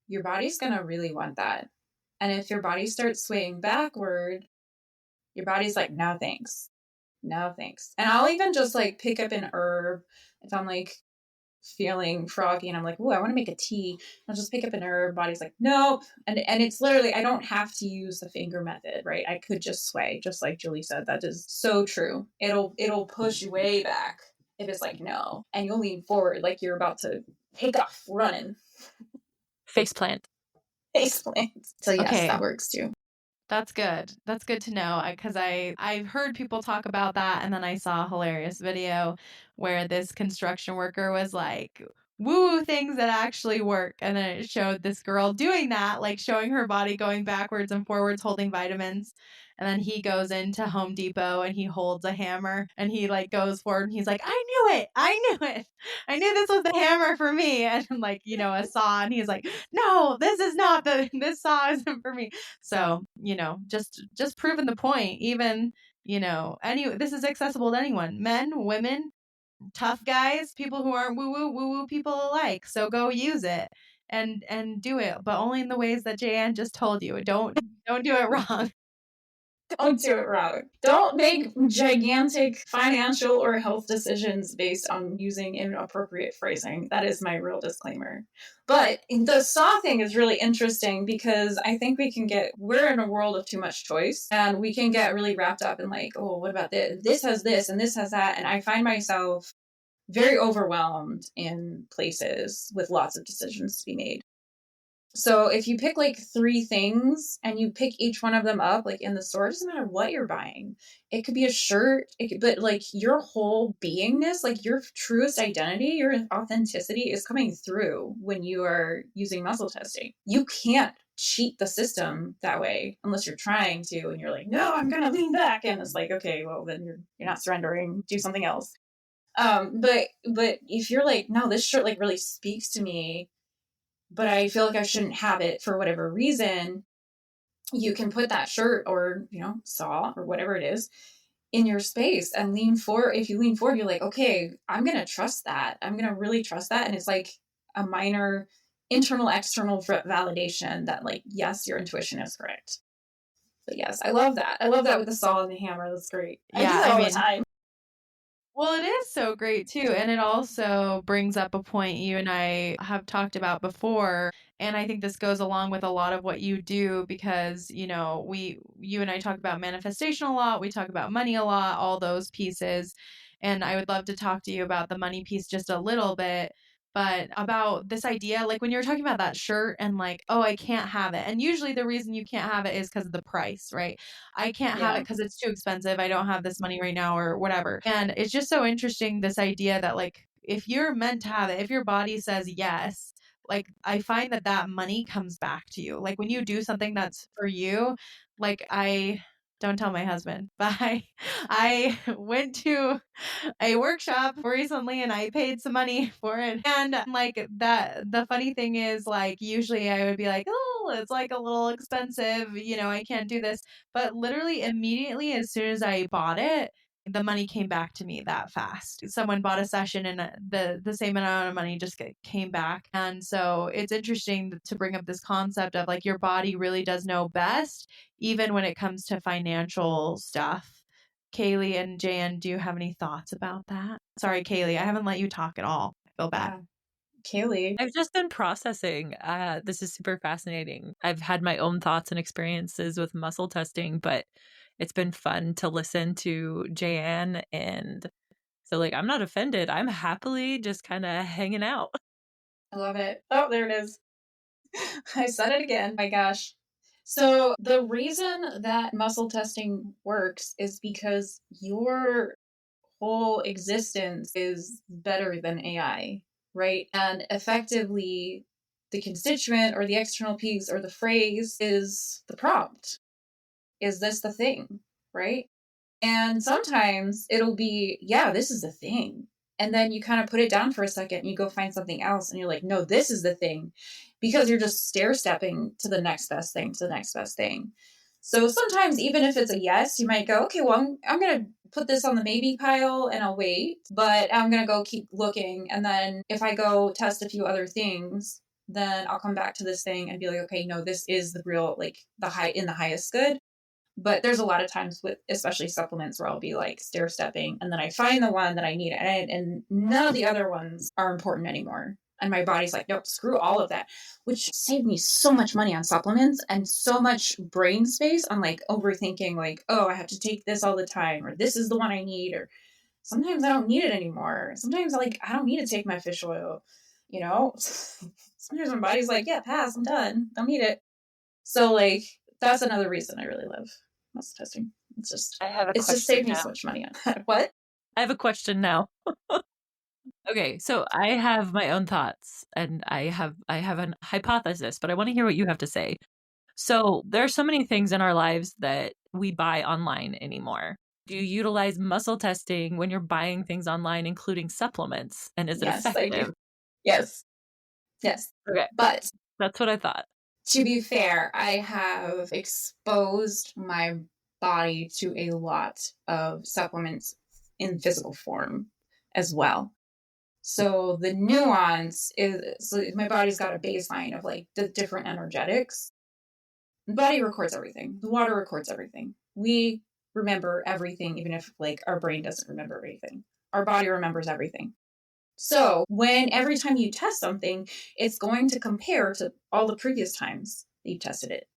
your body's going to really want that. And if your body starts swaying backward, your body's like, no thanks. No thanks. And I'll even just like pick up an herb if I'm like feeling froggy and I'm like, ooh, I want to make a tea. I'll just pick up an herb. Body's like, nope. And it's literally, I don't have to use the finger method, right? I could just sway, just like Julie said. That is so true. It'll push you way back if it's like no, and you'll lean forward like you're about to take off running. Faceplant. So yes, Okay. that works too. That's good. That's good to know because I've heard people talk about that, and then I saw a hilarious video where this construction worker was like woo things that actually work, and then it showed this girl doing that, like showing her body going backwards and forwards holding vitamins. And then he goes into Home Depot and he holds a hammer and he like goes forward and he's like, I knew it. I knew it. I knew this was the hammer for me. And like, a saw. And he's like, no, this is not this saw isn't for me. So, just proving the point, even, this is accessible to anyone, men, women, tough guys, people who aren't woo woo people alike. So go use it and do it, but only in the ways that Jaye Anne just told you. Don't do it wrong. Don't do it wrong. Don't make gigantic financial or health decisions based on using inappropriate phrasing. That is my real disclaimer. But the saw thing is really interesting because I think we're in a world of too much choice and we can get really wrapped up in like, oh, what about this? This has this and this has that. And I find myself very overwhelmed in places with lots of decisions to be made. So if you pick like 3 things and you pick each one of them up like in the store, it doesn't matter what you're buying. It could be a shirt, but like your whole beingness, like your truest identity, your authenticity is coming through when you are using muscle testing. You can't cheat the system that way unless you're trying to and you're like, no, I'm gonna lean back. And it's like, okay, well then you're not surrendering, do something else. But if you're like, no, this shirt like really speaks to me, but I feel like I shouldn't have it for whatever reason, you can put that shirt or, saw or whatever it is in your space and lean forward. If you lean forward, you're like, okay, I'm going to trust that. I'm going to really trust that. And it's like a minor internal, external validation that, like, yes, your intuition is correct. But yes, I love that. I love that with the saw and the hammer. That's great. I do that all the time. Well, it is so great too. And it also brings up a point you and I have talked about before. And I think this goes along with a lot of what you do because, you and I talk about manifestation a lot. We talk about money a lot, all those pieces. And I would love to talk to you about the money piece just a little bit. But about this idea, like when you're talking about that shirt and like, oh, I can't have it. And usually the reason you can't have it is because of the price, right? I can't have it because it's too expensive. I don't have this money right now or whatever. And it's just so interesting, this idea that, like, if you're meant to have it, if your body says yes, like, I find that that money comes back to you. Like, when you do something that's for you, like, I don't tell my husband, but I went to a workshop recently and I paid some money for it. And like that, the funny thing is, like, usually I would be like, oh, it's like a little expensive, I can't do this. But literally immediately, as soon as I bought it, the money came back to me that fast. Someone bought a session and the same amount of money just came back. And so it's interesting to bring up this concept of, like, your body really does know best, even when it comes to financial stuff. Kaylee and Jaye Anne, do you have any thoughts about that? Sorry, Kaylee, I haven't let you talk at all. I feel bad. Kaylee. I've just been processing. This is super fascinating. I've had my own thoughts and experiences with muscle testing, but it's been fun to listen to Jaye Anne. And so, like, I'm not offended. I'm happily just kind of hanging out. I love it. Oh, there it is. I said it again. My gosh. So the reason that muscle testing works is because your whole existence is better than AI, right? And effectively, the constituent or the external piece or the phrase is the prompt. Is this the thing, right? And sometimes it'll be, yeah, this is the thing. And then you kind of put it down for a second and you go find something else and you're like, no, this is the thing. Because you're just stair stepping to the next best thing, to the next best thing. So sometimes, even if it's a yes, you might go, okay, well, I'm going to put this on the maybe pile and I'll wait, but I'm going to go keep looking. And then if I go test a few other things, then I'll come back to this thing and be like, okay, no, this is the real, like, the highest good. But there's a lot of times with especially supplements where I'll be like stair stepping and then I find the one that I need and none of the other ones are important anymore. And my body's like, nope, screw all of that, which saved me so much money on supplements and so much brain space on, like, overthinking, like, oh, I have to take this all the time, or this is the one I need, or sometimes I don't need it anymore. Sometimes, like, I don't need to take my fish oil, sometimes my body's like, yeah, pass, I'm done, don't need it. So, like, that's another reason I really love muscle testing. I have a It's just saved me so much money on that. What? I have a question now. Okay, so I have my own thoughts and I have a hypothesis, but I want to hear what you have to say. So there are so many things in our lives that we buy online anymore. Do you utilize muscle testing when you're buying things online, including supplements? And is it Yes, I effective? do. Yes. Yes. Okay, But that's what I thought. to be fair, I have exposed my body to a lot of supplements in physical form as well. So the nuance is, so my body's got a baseline of, like, the different energetics. The body records everything. The water records everything. We remember everything, even if, like, our brain doesn't remember everything. Our body remembers everything. So when every time you test something, it's going to compare to all the previous times that you tested it.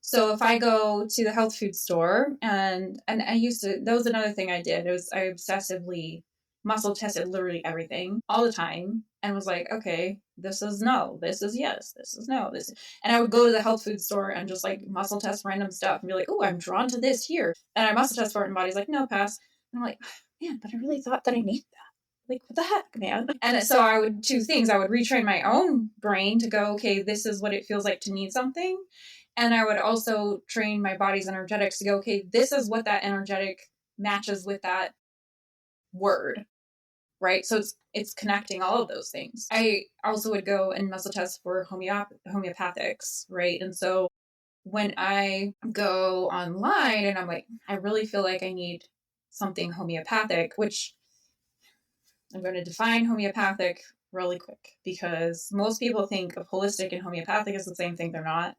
So if I go to the health food store and I used to, that was another thing I did. It was, I obsessively muscle tested literally everything all the time and was like, okay, this is no, this is yes, this is no, this is, and I would go to the health food store and just, like, muscle test random stuff and be like, oh, I'm drawn to this here. And I muscle test for it and body's like, no, pass. And I'm like, man, but I really thought that I needed that. Like, what the heck, man? And so I would, two things, I would retrain my own brain to go, okay, this is what it feels like to need something. And I would also train my body's energetics to go, okay, this is what that energetic matches with that word, right? So it's connecting all of those things. I also would go and muscle test for homeopathics, right? And so when I go online and I'm like, I really feel like I need something homeopathic, which I'm going to define homeopathic really quick because most people think of holistic and homeopathic as the same thing. They're not.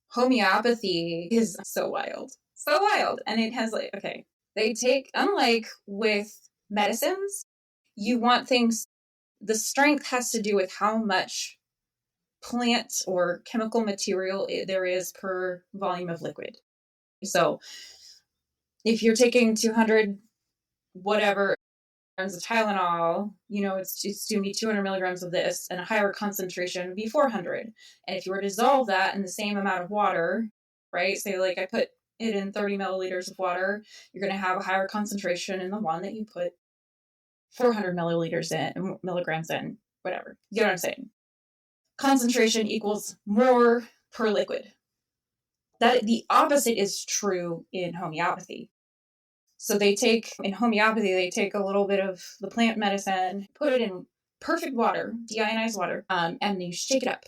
Homeopathy is so wild. So wild. And it has like, okay, they take, unlike with medicines, you want things, the strength has to do with how much plant or chemical material there is per volume of liquid. So if you're taking 200 whatever grams of Tylenol, it's going to be 200 milligrams of this, and a higher concentration would be 400. And if you were to dissolve that in the same amount of water, right? Say like I put it in 30 milliliters of water, you're going to have a higher concentration in the one that you put 400 milliliters in, milligrams in, whatever. You know what I'm saying? Concentration equals more per liquid. That the opposite is true in homeopathy. So in homeopathy, they take a little bit of the plant medicine, put it in perfect water, deionized water, and you shake it up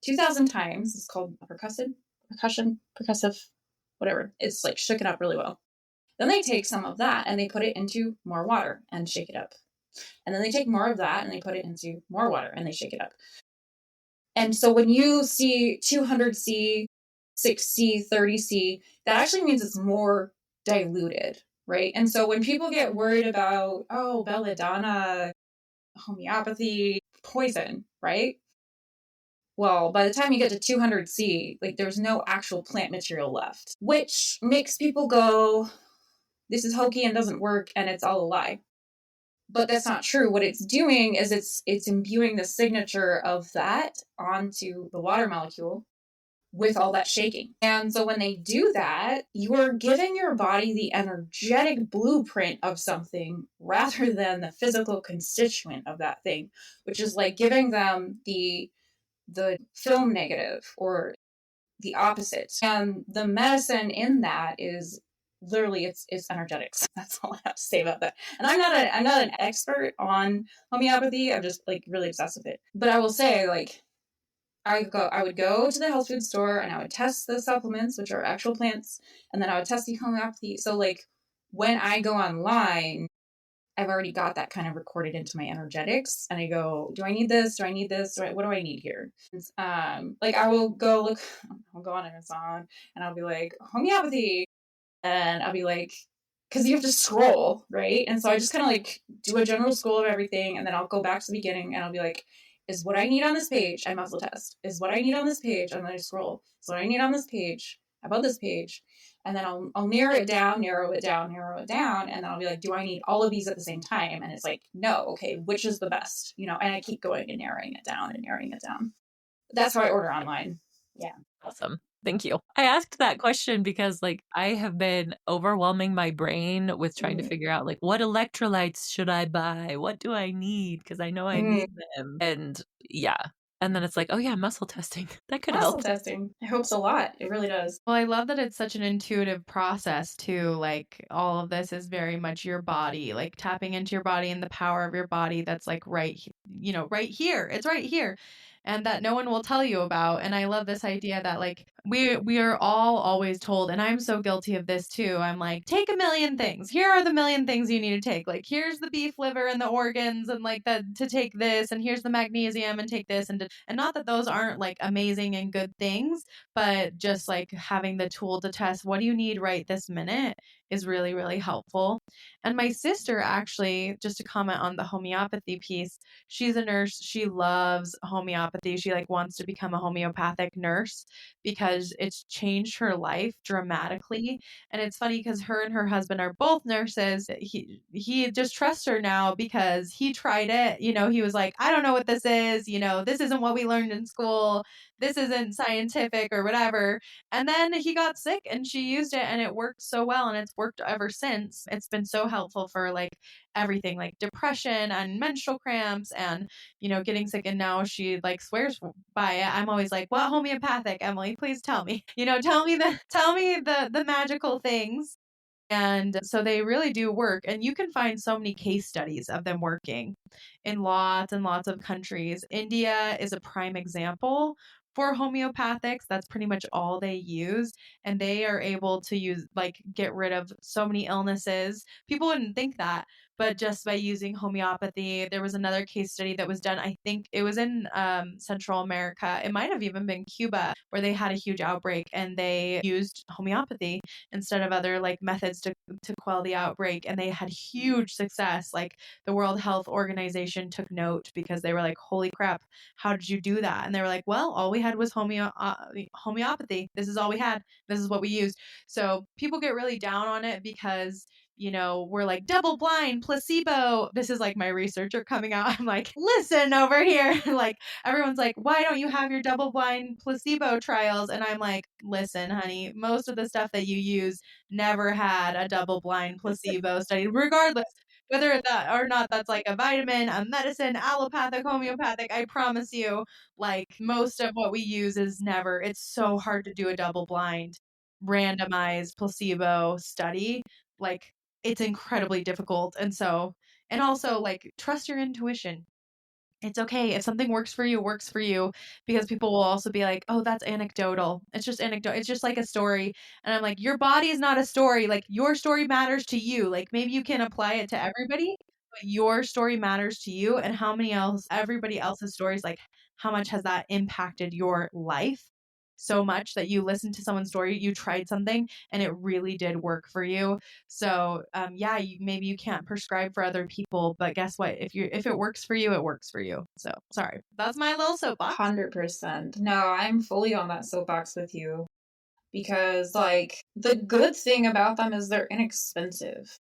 2,000 times. It's called percussive, whatever. It's like shaken up really well. Then they take some of that and they put it into more water and shake it up. And then they take more of that and they put it into more water and they shake it up. And so when you see 200C, 6C, 30C, that actually means it's more diluted, right? And so when people get worried about, oh, belladonna, homeopathy, poison, right? Well, by the time you get to 200C, like there's no actual plant material left, which makes people go, this is hokey and doesn't work and it's all a lie. But that's not true. What it's doing is it's imbuing the signature of that onto the water molecule with all that shaking. And so when they do that, you are giving your body the energetic blueprint of something rather than the physical constituent of that thing, which is like giving them the film negative or the opposite. And the medicine in that is literally it's energetics. That's all I have to say about that. And I'm not an expert on homeopathy. I'm just like really obsessed with it. But I will say like I would go to the health food store and I would test the supplements, which are actual plants, and then I would test the homeopathy. So like when I go online, I've already got that kind of recorded into my energetics, and I go, do I need this? Do I need this? What do I need here? Like I will go look, I'll go on Amazon and I'll be like homeopathy, and I'll be like, because you have to scroll, right? And so I just kind of like do a general scroll of everything, and then I'll go back to the beginning and I'll be like, is what I need on this page, I muscle test. Is what I need on this page, and then I scroll. Is what I need on this page, about this page. And then I'll narrow it down, and then I'll be like, do I need all of these at the same time? And it's like, no, okay, which is the best? And I keep going and narrowing it down and narrowing it down. That's how I order online. Yeah. Awesome. Thank you. I asked that question because like I have been overwhelming my brain with trying to figure out like what electrolytes should I buy? What do I need? Because I know I need them. And yeah. And then it's like, oh yeah, muscle testing. That could help. Muscle testing. It helps a lot. It really does. Well, I love that it's such an intuitive process too. Like all of this is very much your body, like tapping into your body and the power of your body that's like right here. It's right here. And that no one will tell you about. And I love this idea that like we are all always told, and I'm so guilty of this too. I'm like, take a million things. Here are the million things you need to take. Like here's the beef liver and the organs and like that to take this, and here's the magnesium and take this, and not that those aren't like amazing and good things, but just like having the tool to test what do you need right this minute is really, really helpful. And my sister actually, just to comment on the homeopathy piece, she's a nurse. She loves homeopathy. She like wants to become a homeopathic nurse because it's changed her life dramatically. And it's funny because her and her husband are both nurses. He just trusts her now because he tried it. He was like, I don't know what this is. This isn't what we learned in school. This isn't scientific or whatever. And then he got sick and she used it and it worked so well, and it's worked ever since. It's been so helpful for like everything, like depression and menstrual cramps and getting sick. And now she like swears by it. I'm always like, what homeopathic, Emily, please tell me. Tell me the magical things. And so they really do work. And you can find so many case studies of them working in lots and lots of countries. India is a prime example For homeopathics, that's pretty much all they use. And they are able to use, like, get rid of so many illnesses. People wouldn't think that, but just by using homeopathy. There was another case study that was done, I think it was in Central America. It might have even been Cuba, where they had a huge outbreak and they used homeopathy instead of other like methods to quell the outbreak. And they had huge success. Like the World Health Organization took note because they were like, holy crap, how did you do that? And they were like, well, all we had was homeopathy. This is all we had. This is what we used. So people get really down on it because, you know, we're like double blind, placebo. This is like my researcher coming out. I'm like, listen over here. Like everyone's like, why don't you have your double blind placebo trials? And I'm like, listen, honey, most of the stuff that you use never had a double blind placebo study, regardless whether that or not that's like a vitamin, a medicine, allopathic, homeopathic. I promise you, like most of what we use is never, it's so hard to do a double blind, randomized placebo study. Like it's incredibly difficult. And so, and also like trust your intuition. It's okay. If something works for you, it works for you, because people will also be like, oh, that's anecdotal. It's just anecdotal. It's just like a story. And I'm like, your body is not a story. Like your story matters to you. Like maybe you can apply it to everybody, but your story matters to you. And how many else, everybody else's stories, like how much has that impacted your life? So much that you listened to someone's story, you tried something and it really did work for you. So yeah, maybe you can't prescribe for other people, but guess what? If it works for you, it works for you. So sorry, that's my little soapbox. 100%. No, I'm fully on that soapbox with you because, like, the good thing about them is they're inexpensive.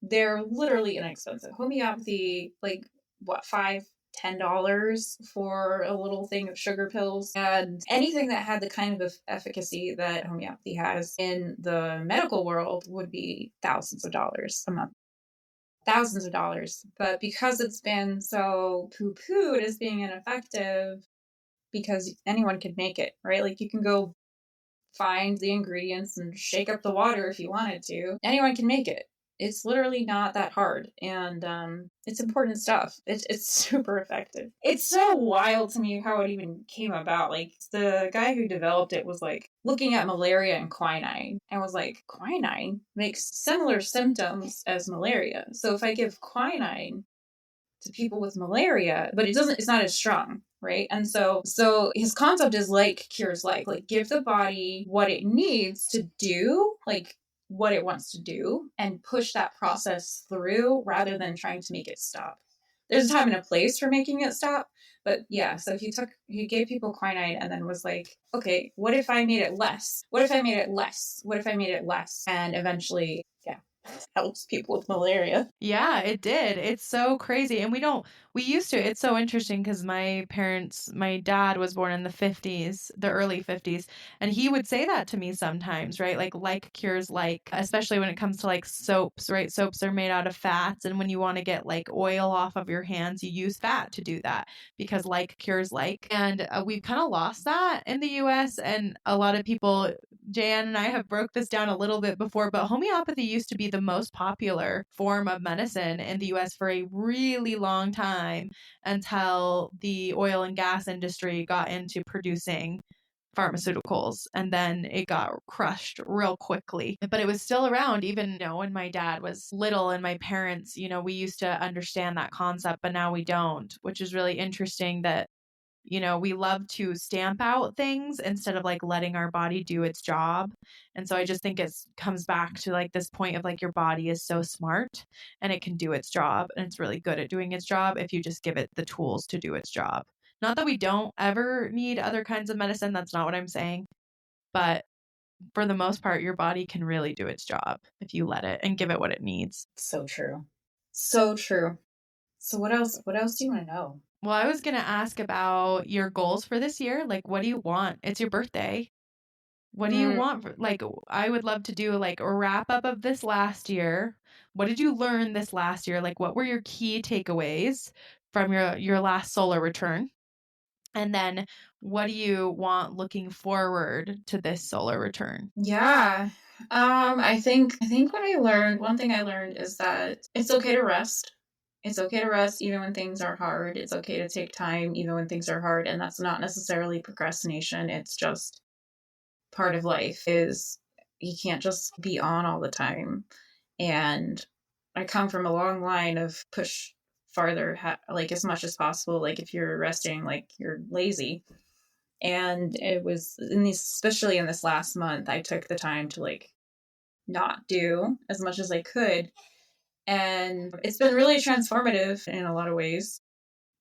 They're literally inexpensive. Homeopathy, like, what, $5, $10 for a little thing of sugar pills. And anything that had the kind of efficacy that homeopathy has in the medical world would be thousands of dollars a month. Thousands of dollars. But because it's been so poo pooed as being ineffective, because anyone could make it, right? Like you can go find the ingredients and shake up the water if you wanted to. Anyone can make it. It's literally not that hard, and it's important stuff. It's super effective. It's so wild to me how it even came about. Like the guy who developed it was like looking at malaria and quinine, and was like, quinine makes similar symptoms as malaria. So if I give quinine to people with malaria, but it's not as strong, right? And so his concept is like cures like give the body what it needs to do, like what it wants to do, and push that process through rather than trying to make it stop. There's a time and a place for making it stop, but yeah, so he gave people quinine and then was like, okay, what if I made it less? What if I made it less? What if I made it less? And eventually, yeah, helps people with malaria. Yeah, it did. It's so crazy. And we used to, it's so interesting because my dad was born in the 50s, the early 50s, and he would say that to me sometimes, right? Like cures like, especially when it comes to like soaps, right? Soaps are made out of fats. And when you want to get like oil off of your hands, you use fat to do that because like cures like. And we've kind of lost that in the US. And a lot of people, Jaye Anne and I have broke this down a little bit before, but homeopathy used to be the most popular form of medicine in the US for a really long time until the oil and gas industry got into producing pharmaceuticals, and then it got crushed real quickly. But it was still around even, you know, when my dad was little and my parents, you know, we used to understand that concept, but now we don't, which is really interesting that, you know, we love to stamp out things instead of like letting our body do its job. And so I just think it comes back to like this point of like your body is so smart and it can do its job, and it's really good at doing its job if you just give it the tools to do its job. Not that we don't ever need other kinds of medicine, that's not what I'm saying, but for the most part your body can really do its job if you let it and give it what it needs. So true. So true. So what else? What else do you want to know? Well, I was going to ask about your goals for this year. Like, what do you want? It's your birthday. What do you want? Like, I would love to do like a wrap up of this last year. What did you learn this last year? Like, what were your key takeaways from your last solar return? And then what do you want looking forward to this solar return? Yeah. I think what I learned, one thing I learned is that it's okay to rest It's okay to rest even when things are hard. It's okay to take time even when things are hard. And that's not necessarily procrastination. It's just part of life is you can't just be on all the time. And I come from a long line of push farther, like as much as possible. Like if you're resting, like you're lazy. And it was especially in this last month, I took the time to like not do as much as I could. And it's been really transformative in a lot of ways.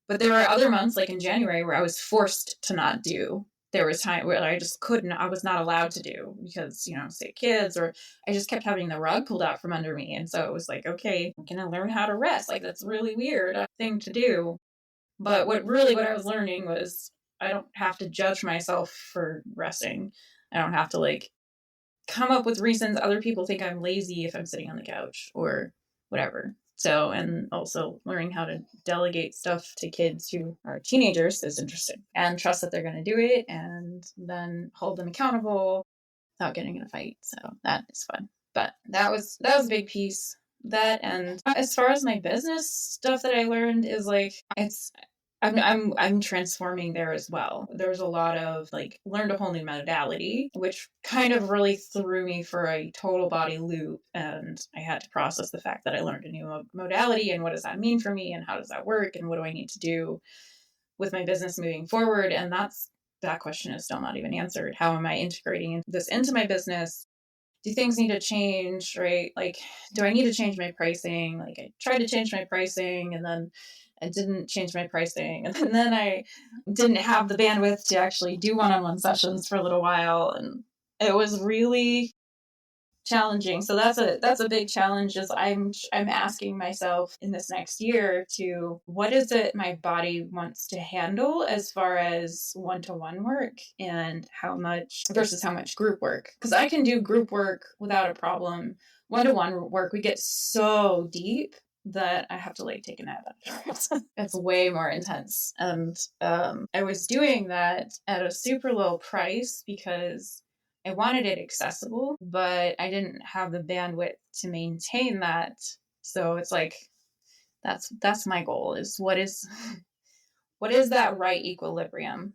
But there were other months, like in January, where I was forced to not do. There was time where I just couldn't, I was not allowed to do because, say kids, or I just kept having the rug pulled out from under me. And so it was like, okay, I'm going to learn how to rest. Like that's really weird thing to do. But what I was learning was I don't have to judge myself for resting. I don't have to like come up with reasons other people think I'm lazy if I'm sitting on the couch or whatever. So, and also learning how to delegate stuff to kids who are teenagers is interesting and trust that they're going to do it and then hold them accountable without getting in a fight. So that is fun. But that was a big piece. That, and as far as my business stuff that I learned is like I'm transforming there as well. There's a lot of like learned a whole new modality, which kind of really threw me for a total body loop. And I had to process the fact that I learned a new modality and what does that mean for me and how does that work and what do I need to do with my business moving forward. And that question is still not even answered. How am I integrating this into my business? Do things need to change, right? Like, do I need to change my pricing? Like, I tried to change my pricing and then I didn't change my pricing. And then I didn't have the bandwidth to actually do one-on-one sessions for a little while. And it was really challenging. So that's a big challenge is I'm asking myself in this next year to what is it my body wants to handle as far as one-to-one work and how much versus how much group work, because I can do group work without a problem. One-to-one work we get so deep that I have to like take a nap afterwards. It's way more intense. And I was doing that at a super low price because I wanted it accessible, but I didn't have the bandwidth to maintain that. So it's like that's my goal is what is that right equilibrium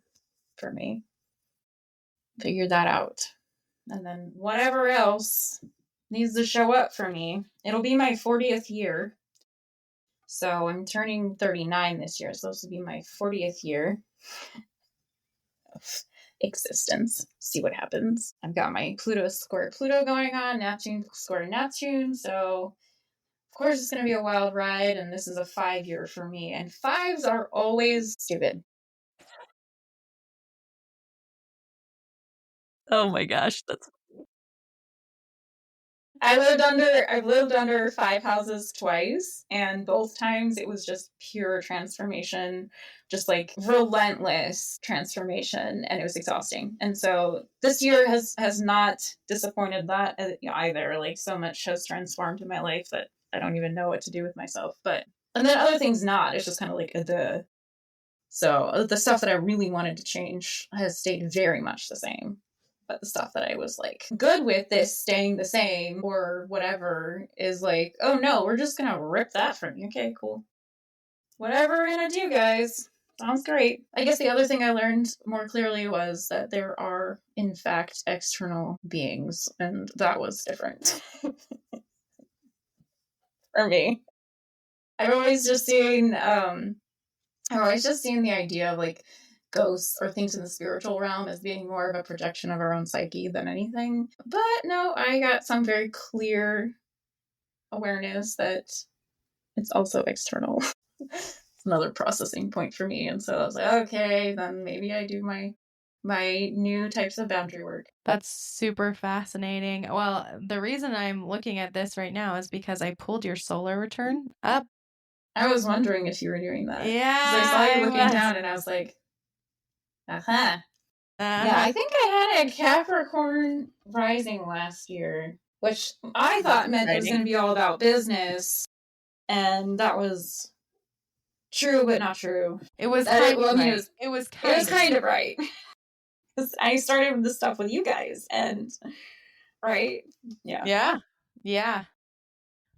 for me? Figure that out. And then whatever else needs to show up for me. It'll be my 40th year. So I'm turning 39 this year. So this will be my 40th year of existence. See what happens. I've got my Pluto square Pluto going on, Neptune square Neptune. So of course it's going to be a wild ride. And this is a 5-year for me. And 5s are always stupid. Oh my gosh, that's I've lived under 5 houses twice, and both times it was just pure transformation, just like relentless transformation, and it was exhausting. And so this year has not disappointed that either. Like so much has transformed in my life that I don't even know what to do with myself. But and then other things not. It's just kind of like the so the stuff that I really wanted to change has stayed very much the same. But the stuff that I was like good with this staying the same or whatever is like, oh no, we're just gonna rip that from you. Okay, cool. Whatever we're gonna do, guys. Sounds great. I guess the other thing I learned more clearly was that there are, in fact, external beings, and that was different for me. I've always just seen the idea of like ghosts or things in the spiritual realm as being more of a projection of our own psyche than anything. But no, I got some very clear awareness that it's also external. It's another processing point for me. And so I was like, okay, then maybe I do my new types of boundary work. That's super fascinating. Well, the reason I'm looking at this right now is because I pulled your solar return up. I was wondering if you were doing that. Yeah. I saw you looking down and I was like, uh-huh. Yeah, I think I had a Capricorn rising last year, which I thought meant it was going to be all about business. And that was true, but not true. It was It was kind of right. Because I started with this stuff with you guys, and right? Yeah. Yeah. Yeah.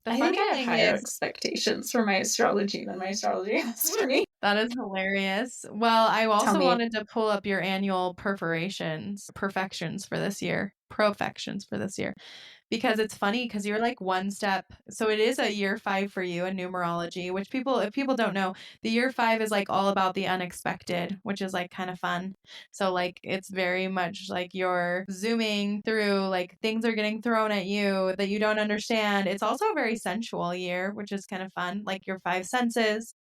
The I funny think I have thing higher is, expectations for my astrology than my astrology has for me. that is hilarious. Well, I Tell also me. wanted to pull up your annual perfections for this year. Profections for this year. Because it's funny because you're like one step. So it is a year 5 for you in numerology, which if people don't know, the year 5 is like all about the unexpected, which is like kind of fun. So like it's very much like you're zooming through, like things are getting thrown at you that you don't understand. It's also a very sensual year, which is kind of fun. Like your 5 senses,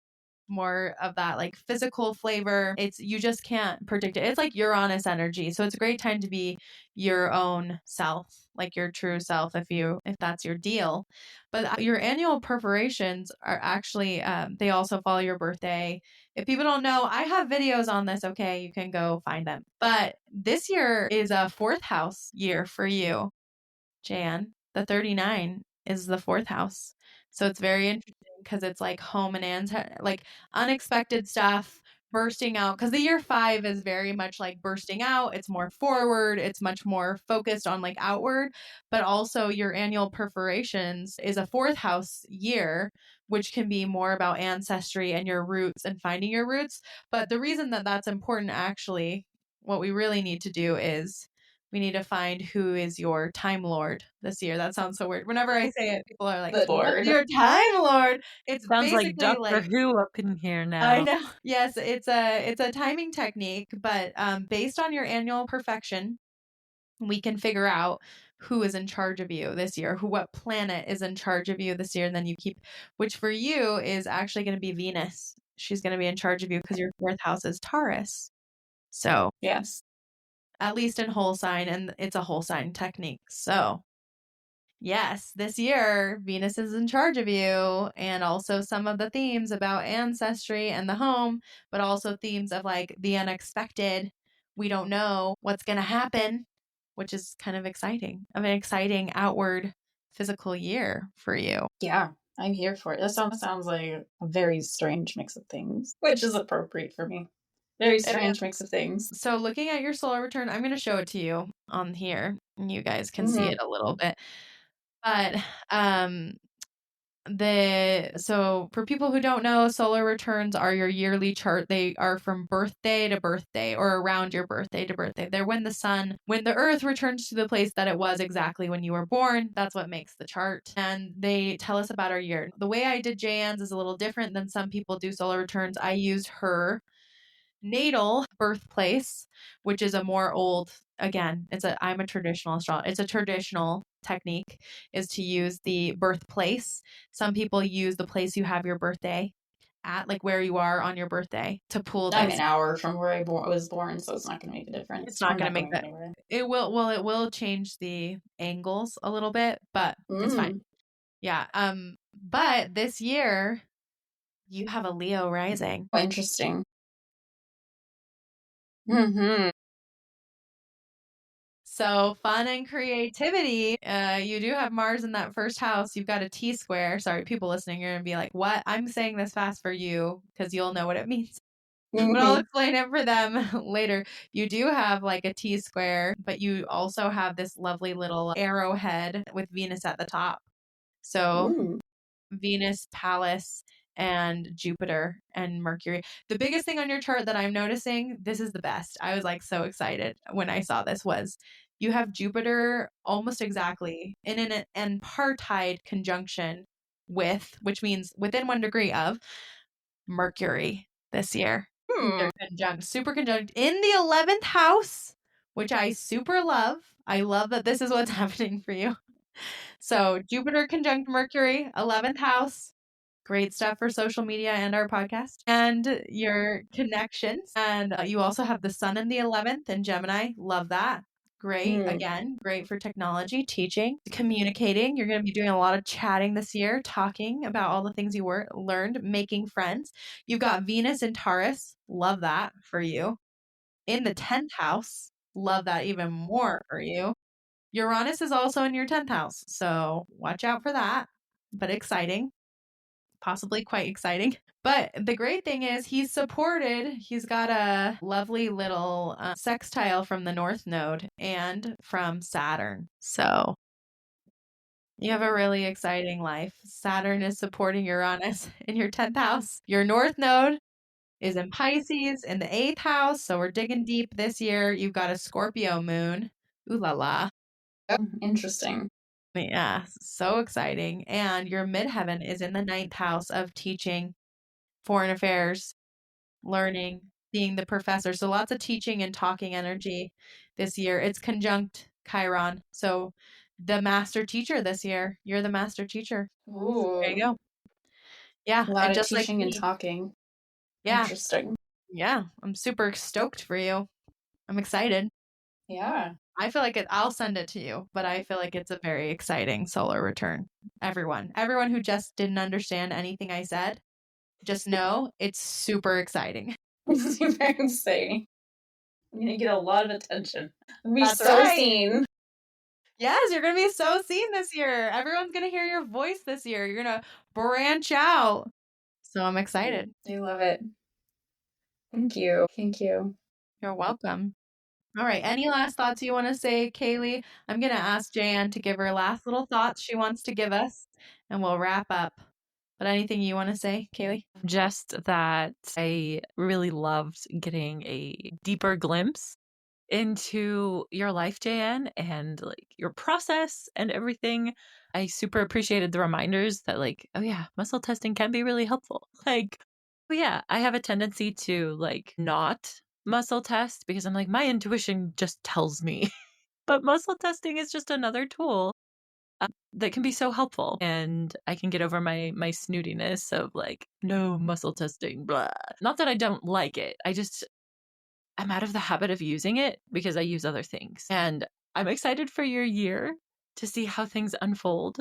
more of that like physical flavor. You just can't predict it. It's like Uranus energy. So it's a great time to be your own self, like your true self if that's your deal. But your annual perforations are actually they also follow your birthday. If people don't know, I have videos on this, okay? You can go find them. But this year is a 4th house year for you, Jan. The 39 is the 4th house. So it's very interesting because it's like home and like unexpected stuff bursting out. Because the year 5 is very much like bursting out. It's more forward. It's much more focused on like outward. But also your annual perforations is a 4th house year, which can be more about ancestry and your roots and finding your roots. But the reason that that's important, actually, what we really need to do is we need to find who is your Time Lord this year. That sounds so weird. Whenever I say it, people are like, The "What's Lord. your Time Lord?" It's Sounds like basically Doctor like, Who up in here I now. know. Yes, it's a timing technique, but based on your annual perfection, we can figure out who is in charge of you this year, what planet is in charge of you this year, and then you keep, which for you is actually going to be Venus. She's going to be in charge of you because your 4th house is Taurus. So Yes. at least in whole sign, and it's a whole sign technique. So yes, this year Venus is in charge of you, and also some of the themes about ancestry and the home, but also themes of like the unexpected. We don't know what's going to happen, which is kind of exciting, of an exciting outward physical year for you. Yeah, I'm here for it. That sounds like a very strange mix of things, which is appropriate for me. Very strange mix of things. So looking at your solar return, I'm going to show it to you on here, and you guys can see Mhm. it a little bit. But um so for people who don't know, solar returns are your yearly chart. They are from birthday to birthday, or around your birthday to birthday. They're when the earth returns to the place that it was exactly when you were born. That's what makes the chart. And they tell us about our year. The way I did Jaye Anne's is a little different than some people do solar returns. I used her natal birthplace, which is a more old, again, I'm a traditional astrologer. It's a traditional technique, is to use the birthplace. Some people use the place you have your birthday at, like where you are on your birthday, to pull I'm this. an hour from where I was born, so it's not going to make a difference. It's not I'm going to not make going that. anywhere. It will change the angles a little bit, but it's fine. Yeah. But this year you have a Leo rising. Oh, interesting. Mm-hmm. So fun and creativity. You do have Mars in that 1st house. You've got a T square. Sorry, people listening, you're gonna be like, "What?" I'm saying this fast for you because you'll know what it means. But I'll Mm-hmm. explain it for them later. You do have like a T square, but you also have this lovely little arrowhead with Venus at the top. So Ooh. Venus, Pallas, and Jupiter and Mercury. The biggest thing on your chart that I'm noticing, this is the best. I was like so excited when I saw this, was you have Jupiter almost exactly in an apartheid conjunction with, which means within 1 degree of, Mercury this year. They're conjunct, super conjunct in the 11th house, which I super love. I love that this is what's happening for you. So Jupiter conjunct Mercury, 11th house. Great stuff for social media and our podcast and your connections. And you also have the sun in the 11th in Gemini. Love that. Great. Again, great for technology, teaching, communicating. You're going to be doing a lot of chatting this year, talking about all the things you learned, making friends. You've got Venus in Taurus. Love that for you. In the 10th house. Love that even more for you. Uranus is also in your 10th house, so watch out for that. But exciting, possibly quite exciting. But the great thing is he's supported. He's got a lovely little sextile from the North Node and from Saturn. So You have a really exciting life. Saturn is supporting Uranus in your 10th house. Your North Node is in Pisces in the 8th house. So we're digging deep this year. You've got a Scorpio moon. Ooh la la. Interesting. Yeah, so exciting. And your midheaven is in the 9th house of teaching, foreign affairs, learning, being the professor. So lots of teaching and talking energy this year. It's conjunct Chiron. So the master teacher this year. You're the master teacher. There you Ooh, go. Yeah. a lot And of just like teaching and me. talking. Yeah. Interesting. Yeah. I'm super stoked for you. I'm excited. Yeah. I feel like I'll send it to you, but I feel like it's a very exciting solar return. Everyone who just didn't understand anything I said, just know it's super exciting. Super exciting. I'm gonna get a lot of attention. I'm gonna be That's so right. seen. Yes, you're going to be so seen this year. Everyone's going to hear your voice this year. You're going to branch out. So I'm excited. I love it. Thank you. Thank you. You're welcome. All right. Any last thoughts you want to say, Kaylee? I'm going to ask Jaye Anne to give her last little thoughts she wants to give us, and we'll wrap up. But anything you want to say, Kaylee? Just that I really loved getting a deeper glimpse into your life, Jaye Anne, and like your process and everything. I super appreciated the reminders that like, oh yeah, muscle testing can be really helpful. Like, oh yeah, I have a tendency to like not muscle test because I'm like, my intuition just tells me. But muscle testing is just another tool that can be so helpful, and I can get over my snootiness of like, no muscle testing, blah. Not that I don't like it. I'm out of the habit of using it because I use other things. And I'm excited for your year to see how things unfold.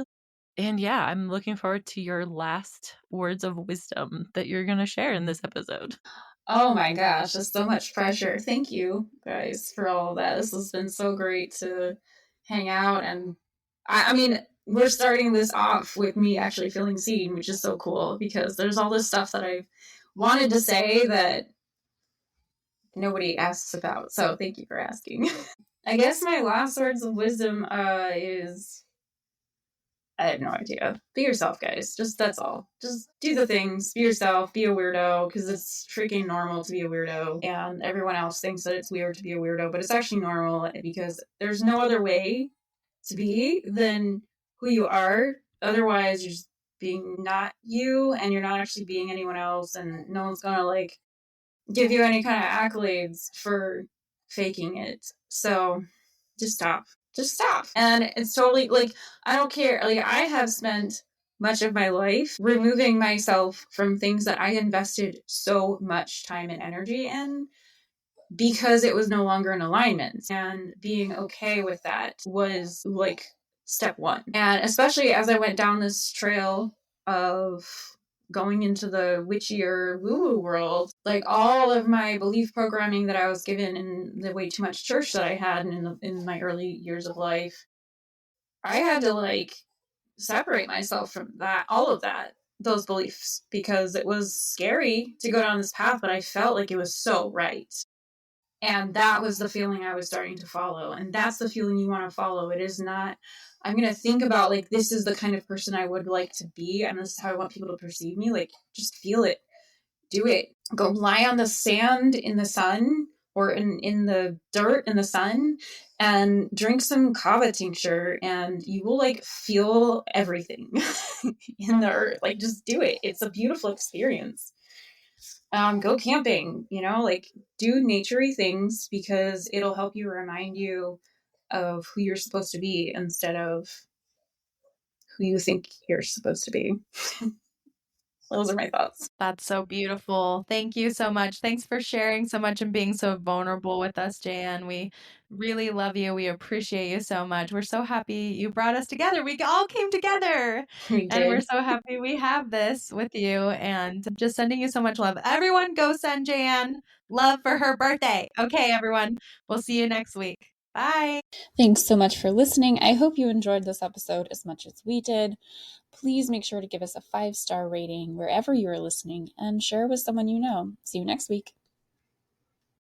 And yeah, I'm looking forward to your last words of wisdom that you're going to share in this episode. Oh my gosh, just so much pressure. Thank you guys for all of that. This has been so great to hang out. And I mean, we're starting this off with me actually feeling seen, which is so cool because there's all this stuff that I've wanted to say that nobody asks about. So thank you for asking. I guess my last words of wisdom is I have no idea. Be yourself, guys. Just that's all. Just do the things. Be yourself. Be a weirdo because it's freaking normal to be a weirdo, and everyone else thinks that it's weird to be a weirdo, but it's actually normal because there's no other way to be than who you are. Otherwise, you're just being not you, and you're not actually being anyone else, and no one's gonna like give you any kind of accolades for faking it. So just stop. Just stop. And it's totally like, I don't care. Like, I have spent much of my life removing myself from things that I invested so much time and energy in because it was no longer in alignment. And being okay with that was like step one. And especially as I went down this trail of going into the witchier woo woo world, like all of my belief programming that I was given in the way too much church that I had in my early years of life, I had to like separate myself from that, all of that, those beliefs, because it was scary to go down this path, but I felt like it was so right. And that was the feeling I was starting to follow. And that's the feeling you want to follow. It is not, I'm going to think about like, this is the kind of person I would like to be. And this is how I want people to perceive me. Like, just feel it. Do it. Go lie on the sand in the sun or in the dirt in the sun and drink some kava tincture and you will like feel everything in the earth. Like, just do it. It's a beautiful experience. Go camping, like do naturey things because it'll help you remind you of who you're supposed to be instead of who you think you're supposed to be. Those are my thoughts. That's so beautiful. Thank you so much. Thanks for sharing so much and being so vulnerable with us, Jaye Anne. We really love you. We appreciate you so much. We're so happy you brought us together. We all came together. We And we're did. so happy we have this with you and just sending you so much love. Everyone go send Jaye Anne love for her birthday. Okay, everyone. We'll see you next week. Bye. Thanks so much for listening. I hope you enjoyed this episode as much as we did. Please make sure to give us a 5-star rating wherever you are listening and share with someone you know. See you next week.